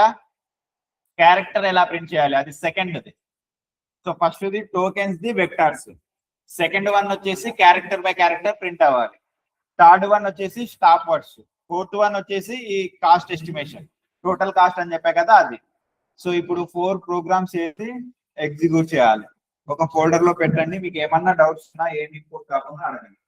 Speaker 2: క్యారెక్టర్ ఎలా ప్రింట్ చేయాలి అది సెకండ్ది. So first the tokens the vectors, second one వచ్చేసి క్యారెక్టర్ బై క్యారెక్టర్ ప్రింట్ అవ్వాలి, థర్డ్ వన్ వచ్చేసి స్టాప్ వర్డ్స్, ఫోర్త్ వన్ వచ్చేసి ఈ కాస్ట్ ఎస్టిమేషన్, టోటల్ కాస్ట్ అని చెప్పా కదా అది. సో ఇప్పుడు 4 ప్రోగ్రామ్స్ చేసి ఎగ్జిక్యూట్ చేయాలి. ఒక ఫోల్డర్ లో పెట్టండి, మీకు ఏమన్నా డౌట్స్ ఉన్నా ఏమి ఇంపోర్ట్ కాకుండా అడగండి.